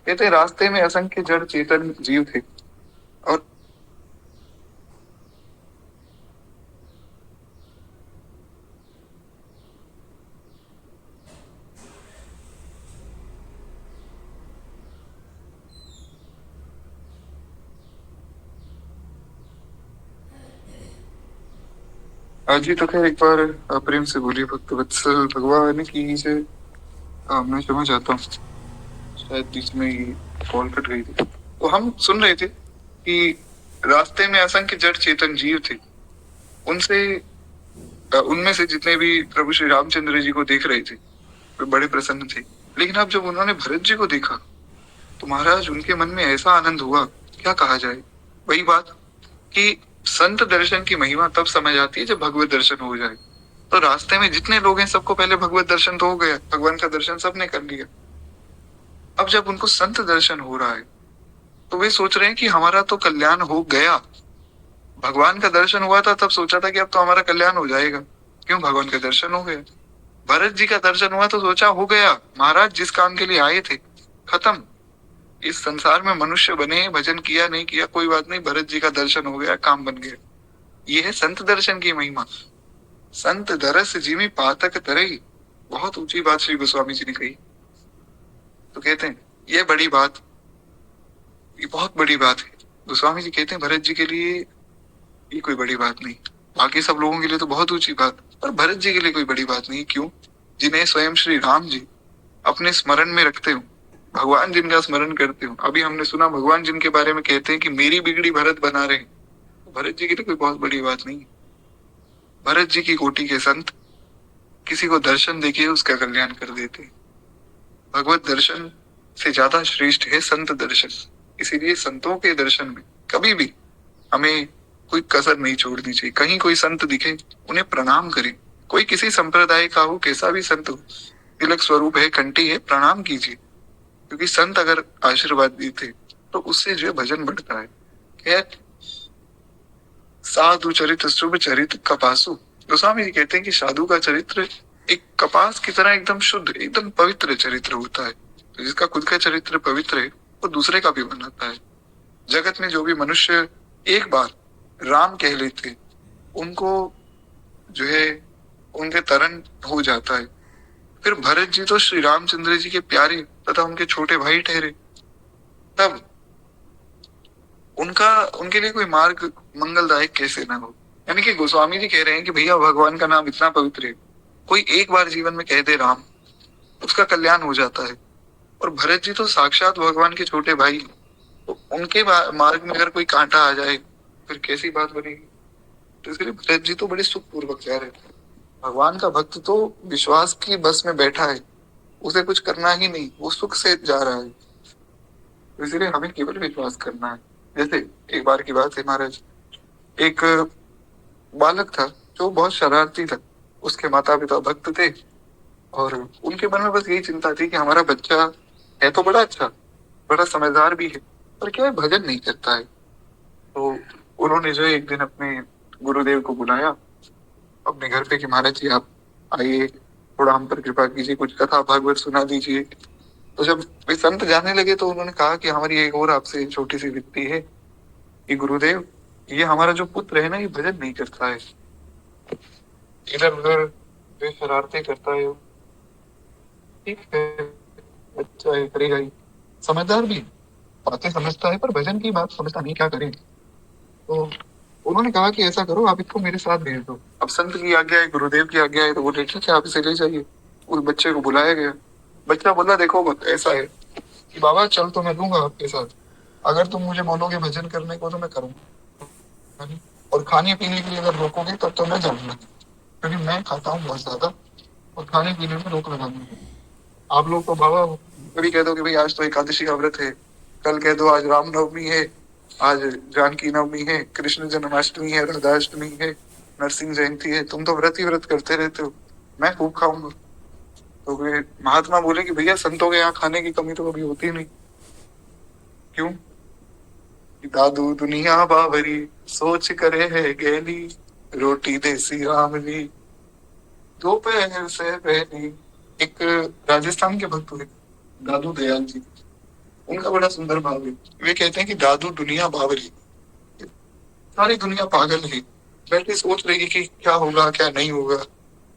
कहते रास्ते में असंख्य जड़ चेतन जीव थे, और आज ही तो खैर एक बार प्रेम से बोलिए भक्त वत्सल भगवान की जय। मैं क्षमा चाहता हूँ, शायद बीच में ही कॉल कट गई थी। तो हम सुन रहे थे कि रास्ते में असंख्य जड़ चेतन जीव थे, उनसे उनमें से जितने भी प्रभु श्री रामचंद्र जी को देख रहे थे वे बड़े प्रसन्न थे। लेकिन अब जब उन्होंने भरत जी को देखा तो महाराज उनके मन में ऐसा आनंद हुआ, क्या कहा जाए। वही बात कि संत दर्शन की महिमा तब समझ आती है जब भगवत दर्शन हो जाए। तो रास्ते में जितने लोग हैं सबको पहले भगवत दर्शन तो हो गया, भगवान का दर्शन सबने कर लिया। अब जब उनको संत दर्शन हो रहा है तो वे सोच रहे हैं कि हमारा तो कल्याण हो गया। भगवान का दर्शन हुआ था तब सोचा था कि अब तो हमारा कल्याण हो जाएगा, क्यों, भगवान का दर्शन हो गया। भरत जी का दर्शन हुआ तो सोचा हो गया, महाराज जिस काम के लिए आए थे खत्म, इस संसार में मनुष्य बने, भजन किया नहीं किया कोई बात नहीं, भरत जी का दर्शन हो गया, काम बन गया। ये है संत दर्शन की महिमा। संत दरस जिमि पातक तरई, बहुत ऊंची बात श्री गोस्वामी जी ने कही। तो कहते हैं ये बड़ी बात, ये बहुत बड़ी बात है। गोस्वामी जी कहते हैं भरत जी के लिए ये कोई बड़ी बात नहीं, बाकी सब लोगों के लिए तो बहुत ऊंची बात, पर भरत जी के लिए कोई बड़ी बात नहीं। क्यों, जिन्हें स्वयं श्री राम जी अपने स्मरण में रखते हो, भगवान जिनका स्मरण करते हो। अभी हमने सुना भगवान जिनके बारे में कहते हैं कि मेरी बिगड़ी भरत बना रहे, भरत जी के लिए कोई बहुत बड़ी बात नहीं। भरत जी की कोटि के संत किसी को दर्शन देके उसका कल्याण कर देते। भगवत दर्शन से ज्यादा श्रेष्ठ है संत दर्शन। इसीलिए संतों के दर्शन में कभी भी हमें कोई कसर नहीं छोड़नी चाहिए। कहीं कोई संत दिखे उन्हें प्रणाम करें, कोई किसी संप्रदाय का हो, कैसा भी संत हो, तिलक स्वरूप है, कंठी है, प्रणाम कीजिए। क्योंकि संत अगर आशीर्वाद देते तो उससे जो है भजन बढ़ता है। खैर, साधु चरित्र शुभ चरित्र कपासु, गोस्वामी जी कहते हैं कि साधु का चरित्र एक कपास की तरह एकदम शुद्ध, एकदम पवित्र चरित्र होता है। तो जिसका खुद का चरित्र पवित्र है वो दूसरे का भी बनाता है। जगत में जो भी मनुष्य एक बार राम कह लेते उनको जो है उनके तरन हो जाता है। फिर भरत जी तो श्री रामचंद्र जी के प्यारे तथा उनके छोटे भाई ठहरे, तब उनका उनके लिए कोई मार्ग मंगलदायक कैसे ना हो। यानी कि गोस्वामी जी कह रहे हैं कि भैया भगवान का नाम इतना पवित्र है, कोई एक बार जीवन में कह दे राम, उसका कल्याण हो जाता है। और भरत जी तो साक्षात भगवान के छोटे भाई, तो उनके मार्ग में अगर कोई कांटा आ जाए फिर कैसी बात बनेगी। तो इसलिए भरत जी तो बड़े सुख पूर्वक जा रहे थे। भगवान का भक्त तो विश्वास की बस में बैठा है, उसे कुछ करना ही नहीं, वो सुख से जा रहा है। तो इसलिए हमें केवल विश्वास करना है। जैसे एक बार की बात है महाराज, एक बालक था जो बहुत शरारती था। उसके माता पिता भक्त थे और उनके मन में बस यही चिंता थी कि हमारा बच्चा है तो बड़ा अच्छा, बड़ा समझदार भी है, पर क्या है भजन नहीं करता है। तो उन्होंने जो है एक दिन अपने गुरुदेव को बुलाया अपने घर पे कि महाराज जी आप आइए, थोड़ा हम पर कृपा कीजिए, कुछ कथा भागवत सुना दीजिए। तो जब वे संत जाने लगे तो उन्होंने कहा कि हमारी एक और आपसे छोटी सी विनती है कि गुरुदेव, ये हमारा जो पुत्र है ना, ये भजन नहीं करता है, इधर उधर वे शरारते करता है। ठीक है, बच्चा है, करेगा ही, समझदार भी है, बातें समझता है, पर भजन की बात समझता नहीं, क्या करें। तो उन्होंने कहा कि ऐसा करो, आप इसको मेरे साथ भेज दो। अब संत की आज्ञा है, गुरुदेव की आज्ञा है, तो बोले ठीक है आप इसे ले जाइए। उस बच्चे को बुलाया गया। बच्चा बोला देखो ऐसा है कि बाबा चल तो मैं दूंगा आपके साथ, अगर तुम मुझे बोलोगे भजन करने को तो मैं करूंगा, और खाने पीने के लिए अगर रोकोगे तब तो मैं जाऊंगा, क्योंकि मैं खाता हूँ बहुत ज्यादा और खाने पीने में रोक लगाऊंगा। आप लोग तो बाबा कभी कह दो कि भाई आज तो एकादशी का व्रत है, कल कह दो आज रामनवमी है, आज जानकी नवमी है, कृष्ण जन्माष्टमी है, राधाष्टमी है, नरसिंह जयंती है, तुम तो व्रत ही व्रत करते रहते हो, मैं खूब खाऊंगा। तो वे महात्मा बोले कि भैया संतों के यहाँ खाने की कमी तो कभी होती नहीं। क्यों? कि दादू दुनिया बावरी, सोच करे है गैली, रोटी देसी आमली, दोपहर से पहली। एक राजस्थान के भक्त हुए दादू दयाल जी, उनका बड़ा सुंदर भाव है। वे कहते हैं कि दादू दुनिया बावरी, सारी दुनिया पागल है, बैठे सोच रही है कि क्या होगा क्या नहीं होगा।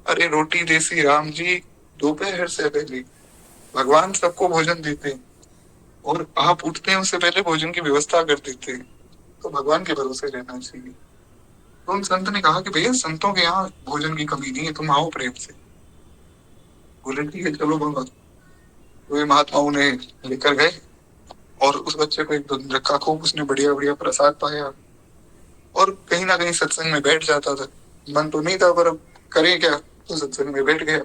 अरे रोटी देसी राम जी, दोपहर से पहले। भगवान सबको भोजन देते हैं और आप उठते हैं उससे पहले भोजन की व्यवस्था कर देते हैं, तो भगवान के भरोसे रहना चाहिए। तो उन संत ने कहा कि भैया संतों के यहाँ भोजन की कमी नहीं है, तुम आओ प्रेम से। बोले ठीक है चलो बाबा। तो वे महात्मा उन्हें लेकर गए और उस बच्चे को एक दिन रखा खूब, उसने बढ़िया बढ़िया प्रसाद पाया और कहीं ना कहीं सत्संग में बैठ जाता था। मन तो नहीं था, पर अब करें क्या, तो सत्संग में बैठ गया।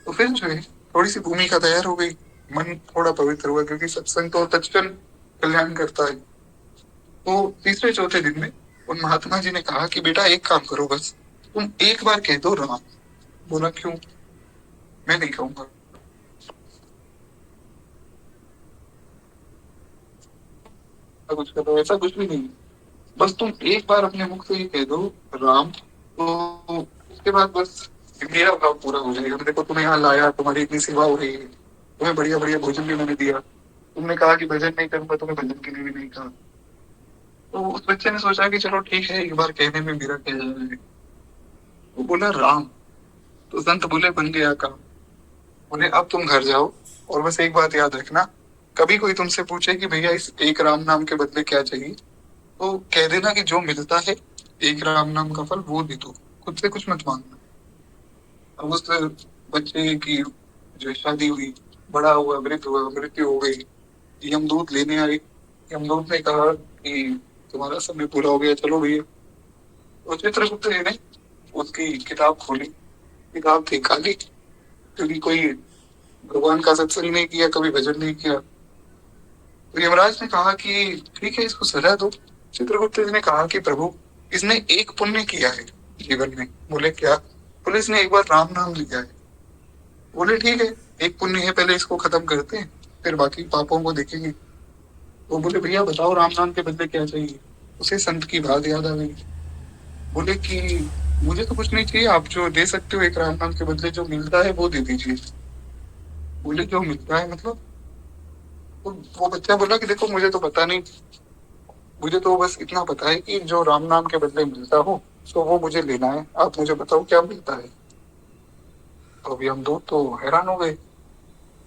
तो फिर जो है थोड़ी सी भूमिका तैयार हो गई, मन थोड़ा पवित्र हुआ, क्योंकि सत्संग तो तत्क्षण कल्याण करता है। तो तीसरे चौथे दिन में उन महात्मा जी ने कहा कि बेटा एक काम करो, बस तुम एक बार कह दो राम। बोला क्यों? मैं नहीं कहूंगा। ऐसा कुछ करो, ऐसा कुछ भी नहीं, बस तुम एक बार अपने मुख से ही कह दो राम, तो उसके बाद बस मेरा भाव पूरा हो जाएगा। देखो तुम्हें यहाँ लाया, तुम्हारी इतनी सेवा हो रही है, तुम्हें बढ़िया बढ़िया भोजन भी मैंने दिया, तुमने कहा कि भजन नहीं करूंगा, तुम्हें भजन के लिए भी नहीं कहा। तो उस बच्चे ने सोचा कि चलो ठीक है, एक बार कहने में मेरा क्या जा रहा है। वो बोला राम, तो संत बोले बन गया काम। बोले अब तुम घर जाओ और बस एक बात याद रखना, कभी कोई तुमसे पूछे कि भैया इस एक राम नाम के बदले क्या चाहिए, तो कह देना कि जो मिलता है एक राम नाम का फल वो दे दो, खुद से कुछ मत मांगना। अब उस बच्चे की जो शादी हुई, बड़ा हुआ, वृद्ध हुआ, मृत्यु हो गई, यमदूत लेने आए। यमदूत ने कहा कि तुम्हारा समय पूरा हो गया, चलो भैया। तो चित्रगुप्त जी ने उसकी किताब खोली, किताब थी खाली, क्योंकि कोई भगवान का सत्संग नहीं किया, कभी भजन नहीं किया। तो यमराज ने कहा कि ठीक है इसको सजा दो। चित्रगुप्त जी ने कहा कि प्रभु इसने एक पुण्य किया है जीवन में। बोले क्या? बोले इसने एक बार राम नाम लिया है। बोले ठीक है, एक पुण्य है, पहले इसको खत्म करते हैं, फिर बाकी पापों को देखेंगे। वो बोले भैया बताओ राम नाम के बदले क्या चाहिए। उसे संत की बात याद आ गई। बोले कि मुझे तो कुछ नहीं चाहिए, आप जो दे सकते हो एक राम नाम के बदले जो मिलता है वो दे दीजिए। बोले जो मिलता है मतलब? तो वो बच्चा बोला कि देखो मुझे तो पता नहीं, मुझे तो बस इतना पता है कि जो राम नाम के बदले मिलता हो तो वो मुझे लेना है, आप मुझे बताओ क्या मिलता है। तो अभी हम दो तो हैरान हो गए।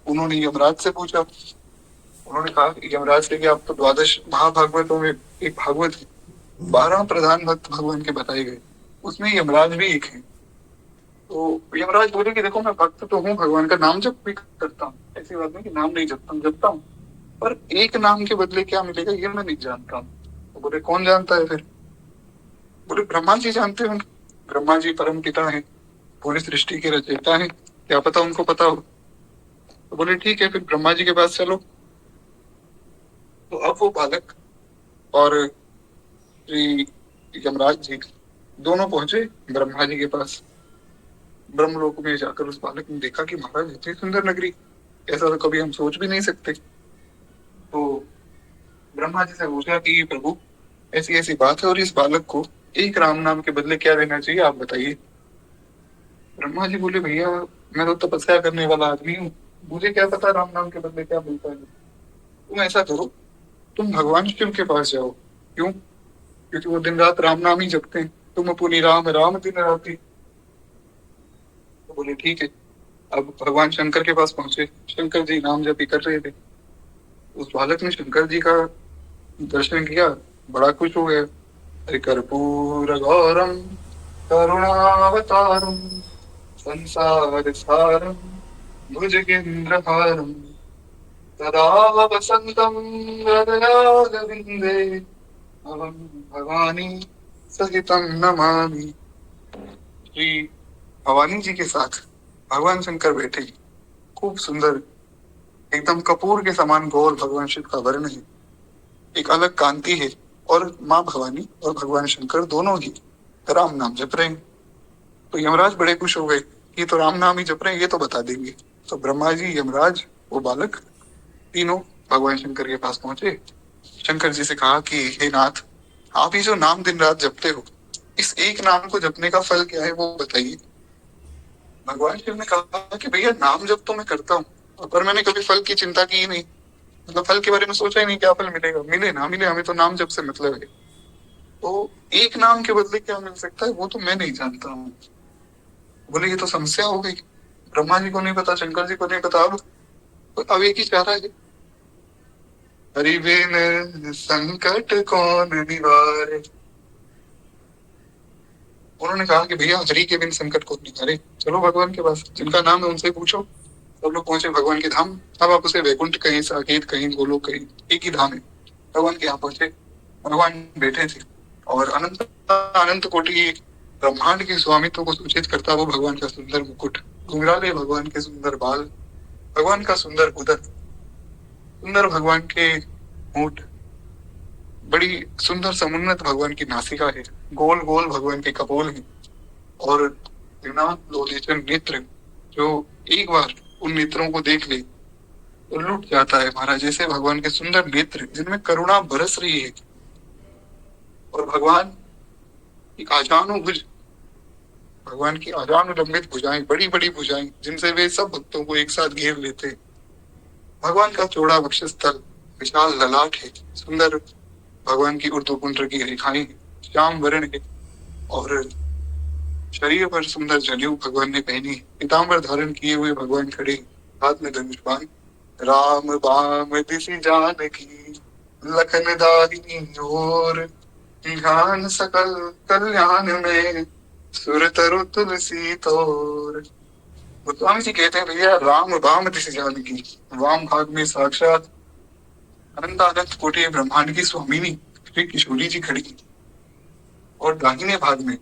उन्होंने यमराज से पूछा। उन्होंने कहा कि यमराज से कि आप तो द्वादश महाभागवतों में एक भागवत है, 12 प्रधान भक्त भगवान के बताए गए, उसमें यमराज भी एक है। तो यमराज बोले कि देखो मैं भक्त तो हूँ, भगवान का नाम जप भी करता हूँ, ऐसी बात नहीं कि नाम नहीं जपता हूँ, पर एक नाम के बदले क्या मिलेगा ये मैं नहीं जानता हूँ। तो बोले कौन जानता है फिर? बोले ब्रह्मा जी जानते हैं। ब्रह्मा जी परम पिता है, पूरी सृष्टि के रचयिता है, क्या पता उनको पता हो। तो बोले ठीक है फिर ब्रह्मा जी के पास चलो। तो अब वो बालक और श्री यमराज जी दोनों पहुंचे ब्रह्मा जी के पास। ब्रह्मलोक में जाकर उस बालक ने देखा कि महाराज इतनी सुंदर नगरी, ऐसा तो कभी हम सोच भी नहीं सकते। तो ब्रह्मा जी से पूछा कि प्रभु ऐसी ऐसी बात है और इस बालक को एक राम नाम के बदले क्या देना चाहिए, आप बताइए। ब्रह्मा जी बोले भैया मैं तो तपस्या करने वाला आदमी हूँ, मुझे क्या पता राम नाम के बदले क्या मिलता है। तुम ऐसा करो, तुम भगवान शिव के पास जाओ। क्यों? क्योंकि वो दिन रात राम नाम ही जपते हैं। तुम पुनी राम राम दिन रात ही। तो बोले ठीक है। अब भगवान शंकर के पास पहुंचे। शंकर जी नाम जप ही कर रहे थे। उस बालक ने शंकर जी का दर्शन किया, बड़ा खुश हो गया। हरि कर्पूर गौरम करुणावतारम संसार सारम भुजगेन्द्रहारम सदा वसंतम हृदयारविंदे अहं भवानी सहितं नमामि। श्री भवानी जी के साथ भगवान शंकर बैठे। खूब सुंदर, एकदम कपूर के समान गौर भगवान शिव का वर्ण है। एक अलग कांति है। और माँ भवानी और भगवान शंकर दोनों ही राम नाम जप रहे हैं। तो यमराज बड़े खुश हो गए, ये तो राम नाम ही जप रहे हैं, ये तो बता देंगे। तो ब्रह्मा जी, यमराज, वो बालक, तीनों भगवान शंकर के पास पहुंचे। शंकर जी से कहा कि हे नाथ, आप ही जो नाम दिन रात जपते हो, इस एक नाम को जपने का फल क्या है वो बताइए। भगवान शिव ने कहा कि भैया नाम जप तो मैं करता हूँ, पर मैंने कभी फल की चिंता की ही नहीं। मतलब फल के बारे में सोचा ही नहीं, क्या फल मिलेगा, मिले ना मिले, हमें तो नाम जप से मतलब है। तो एक नाम के बदले क्या मिल सकता है वो तो मैं नहीं जानता हूँ। बोले ये तो समस्या हो गई। ब्रह्मा जी को नहीं पता, शंकर जी को नहीं पता। अब एक ही चारा है, हरि बिन संकट कौन निवारे। उन्होंने कहा कि भैया हरि के बिन संकट कौन निवारे, चलो भगवान के पास, जिनका नाम है उनसे पूछो। सब लोग पहुंचे भगवान के धाम। अब आप उसे वैकुंठ कहीं, साकेत कहीं, गोलोक कहीं, एक ही धाम है। भगवान के यहाँ पहुंचे। भगवान बैठे थे और अनंत अनंत कोटि ब्रह्मांड के स्वामित्व को सूचित करता वो भगवान का सुंदर मुकुट, घुंघराले भगवान के सुंदर बाल, भगवान का सुंदर उदर, सुंदर भगवान के होंठ, बड़ी सुंदर समुन्नत भगवान की नासिका है, गोल गोल भगवान के कपोल हैं, और त्रिनाथ लोलेचन नेत्र, जो एक बार उन नेत्रों को देख ले तो लुट जाता है महाराज। जैसे भगवान के सुंदर नेत्र जिनमें करुणा बरस रही है। और भगवान एक आजानु भुज, भगवान की आजानु लंबित भुजाएं, बड़ी बड़ी भुजाएं जिनसे वे सब भक्तों को एक साथ घेर लेते। भगवान का चौड़ा वक्षस्थल, विशाल ललाट है, सुंदर भगवान की ऊर्ध्वपुंड्र की रेखाएं, श्याम वर्ण है, और शरीर पर सुंदर जनेऊ भगवान ने पहनी, पीताम्बर धारण किए हुए भगवान खड़े, हाथ में धनुष बाण। राम बाम दिसि जानकी लखन दाहिनी ओर, ध्यान सकल कल्याण में सुर तरु तुलसी तोर। गोस्वामी जी कहते हैं भैया राम बाम दिसि जानकी, वाम भाग में साक्षात अनंत अनंत कोटि ब्रह्मांड की स्वामिनी श्री किशोरी जी खड़ी, और दाहिने भाग में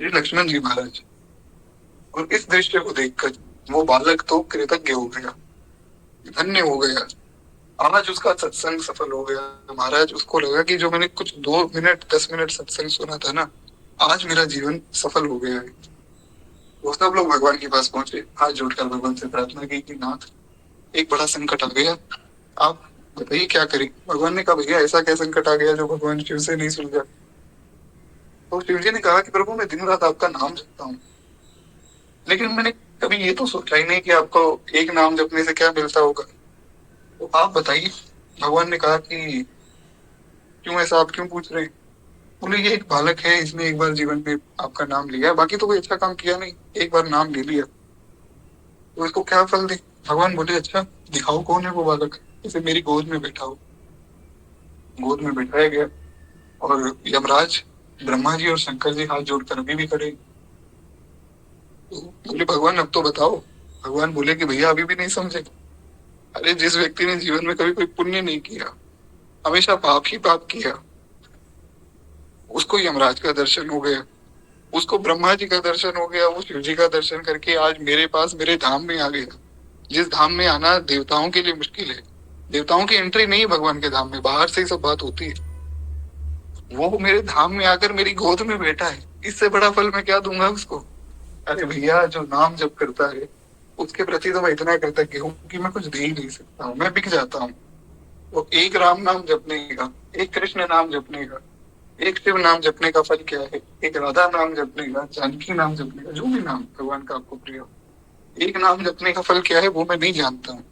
श्री लक्ष्मण जी महाराज। और इस दृश्य को देखकर वो बालक तो कृतज्ञ हो गया, धन्य हो गया। आज उसका सत्संग सफल हो गया महाराज। उसको लगा कि जो मैंने कुछ 2 मिनट 10 मिनट सत्संग सुना था ना, आज मेरा जीवन सफल हो गया है। वो सब लोग भगवान के पास पहुंचे, हाथ जोड़कर भगवान से प्रार्थना की कि नाथ एक बड़ा संकट आ गया, आप बताइए क्या करें। भगवान ने कहा भैया ऐसा क्या संकट आ गया जो भगवान शिव से नहीं सुलझा। तो शिव जी ने कहा कि प्रभु मैं दिन रात आपका नाम जपता हूँ, लेकिन मैंने कभी ये तो सोचा ही नहीं कि आपको एक नाम जपने से क्या मिलता होगा। तो आप बताइए। भगवान ने कहा कि क्यों ऐसा, आप क्यों पूछ रहे हैं। बोले ये एक बालक है, इसने एक बार जीवन में आपका नाम लिया, बाकी तो कोई अच्छा काम किया नहीं, एक बार नाम ले लिया, तो इसको क्या फल दे। भगवान बोले अच्छा दिखाओ कौन है वो बालक, इसे मेरी गोद में बैठाओ। गोद में बैठाया गया, और यमराज, ब्रह्मा जी और शंकर जी हाथ जोड़कर अभी भी खड़े। तो बोले भगवान अब तो बताओ। भगवान बोले कि भैया अभी भी नहीं समझे। अरे जिस व्यक्ति ने जीवन में कभी कोई पुण्य नहीं किया, हमेशा पाप ही पाप किया, उसको यमराज का दर्शन हो गया, उसको ब्रह्मा जी का दर्शन हो गया, वो शिव जी का दर्शन करके आज मेरे पास, मेरे धाम में आ गया। जिस धाम में आना देवताओं के लिए मुश्किल है, देवताओं की एंट्री नहीं है भगवान के धाम में, बाहर से ही सब बात होती है। वो मेरे धाम में आकर मेरी गोद में बैठा है, इससे बड़ा फल मैं क्या दूंगा उसको। अरे भैया जो नाम जप करता है उसके प्रति तो मैं इतना कृतज्ञ हूँ कि मैं कुछ दे ही नहीं सकता हूँ, मैं बिक जाता हूँ। वो एक राम नाम जपने का, एक कृष्ण नाम जपने का, एक शिव नाम जपने का फल क्या है, एक राधा नाम जपने का, जानकी नाम जपने का, जो भी नाम भगवान का आपको प्रिय हो, एक नाम जपने का फल क्या है वो मैं नहीं जानता हूँ।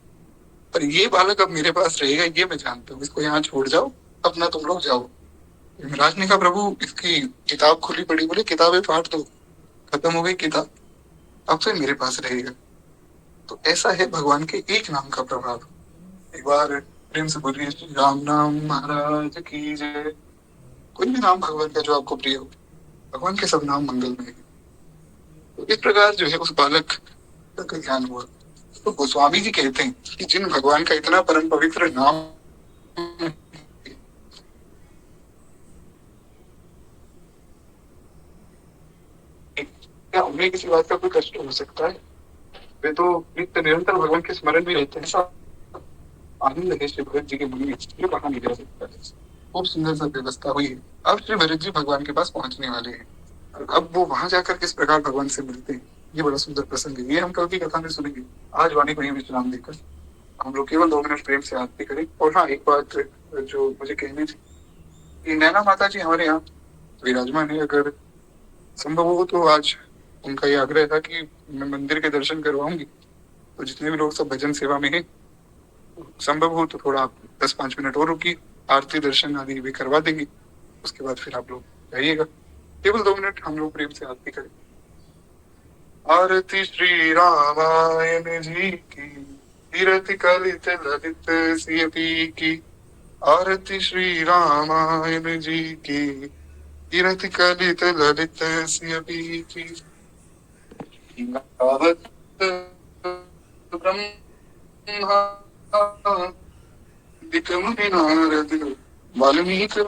पर ये बालक अब मेरे पास रहेगा ये मैं जानता हूँ। इसको यहाँ छोड़ जाओ, अपना तुम लोग जाओ। यमराज ने कहा प्रभु इसकी किताब खुली पड़ी, बोले किताबें फाड़ दो, खत्म हो गई किताब, अब से मेरे पास रहेगा। तो ऐसा है भगवान के एक नाम का प्रभाव। एक बार प्रेम से बोलिए श्री राम नाम महाराज की जय। कोई भी नाम भगवान का जो आपको प्रिय हो, भगवान के सब नाम मंगलमय है। तो इस प्रकार जो है उस बालक का ज्ञान हुआ। तो गोस्वामी जी कहते हैं कि जिन भगवान का इतना परम पवित्र नाम है, क्या उन्हें किसी बात का कोई कष्ट हो सकता है? वे तो नित्य निरंतर भगवान के स्मरण में रहते हैं। ऐसा आनंद है श्री भरत जी के मन में जो कहा नहीं जा सकता है। खूब सुंदर सा व्यवस्था हुई है। अब श्री भरत जी भगवान के पास पहुंचने वाले हैं। और अब वो वहां जाकर किस प्रकार भगवान से मिलते हैं, ये बड़ा सुंदर प्रसंग है। ये हम कल की कथा में सुनेंगे। आज वाणी को ही विश्राम देकर हम लोग केवल 2 मिनट प्रेम से आरती करें। और हाँ, एक बात जो मुझे कहनी थी कि नैना माता जी हमारे यहाँ विराजमान है। अगर संभव हो तो आज उनका ये आग्रह था कि मैं मंदिर के दर्शन करवाऊंगी। तो जितने भी लोग सब भजन सेवा में है, संभव हो तो थोड़ा आप 10-5 मिनट और रुकिए, आरती दर्शन आदि भी करवा देंगे। उसके बाद फिर आप लोग जाइएगा। केवल 2 मिनट हम लोग प्रेम से आरती करें। आरती श्री रामायण जी की, कीरति कलित ललित सियपी की। आरती श्री रामायण जी की, कीरति कलित ललित सियपी की। गावत ब्रह्मा विक्रम नारद वाल्मीकि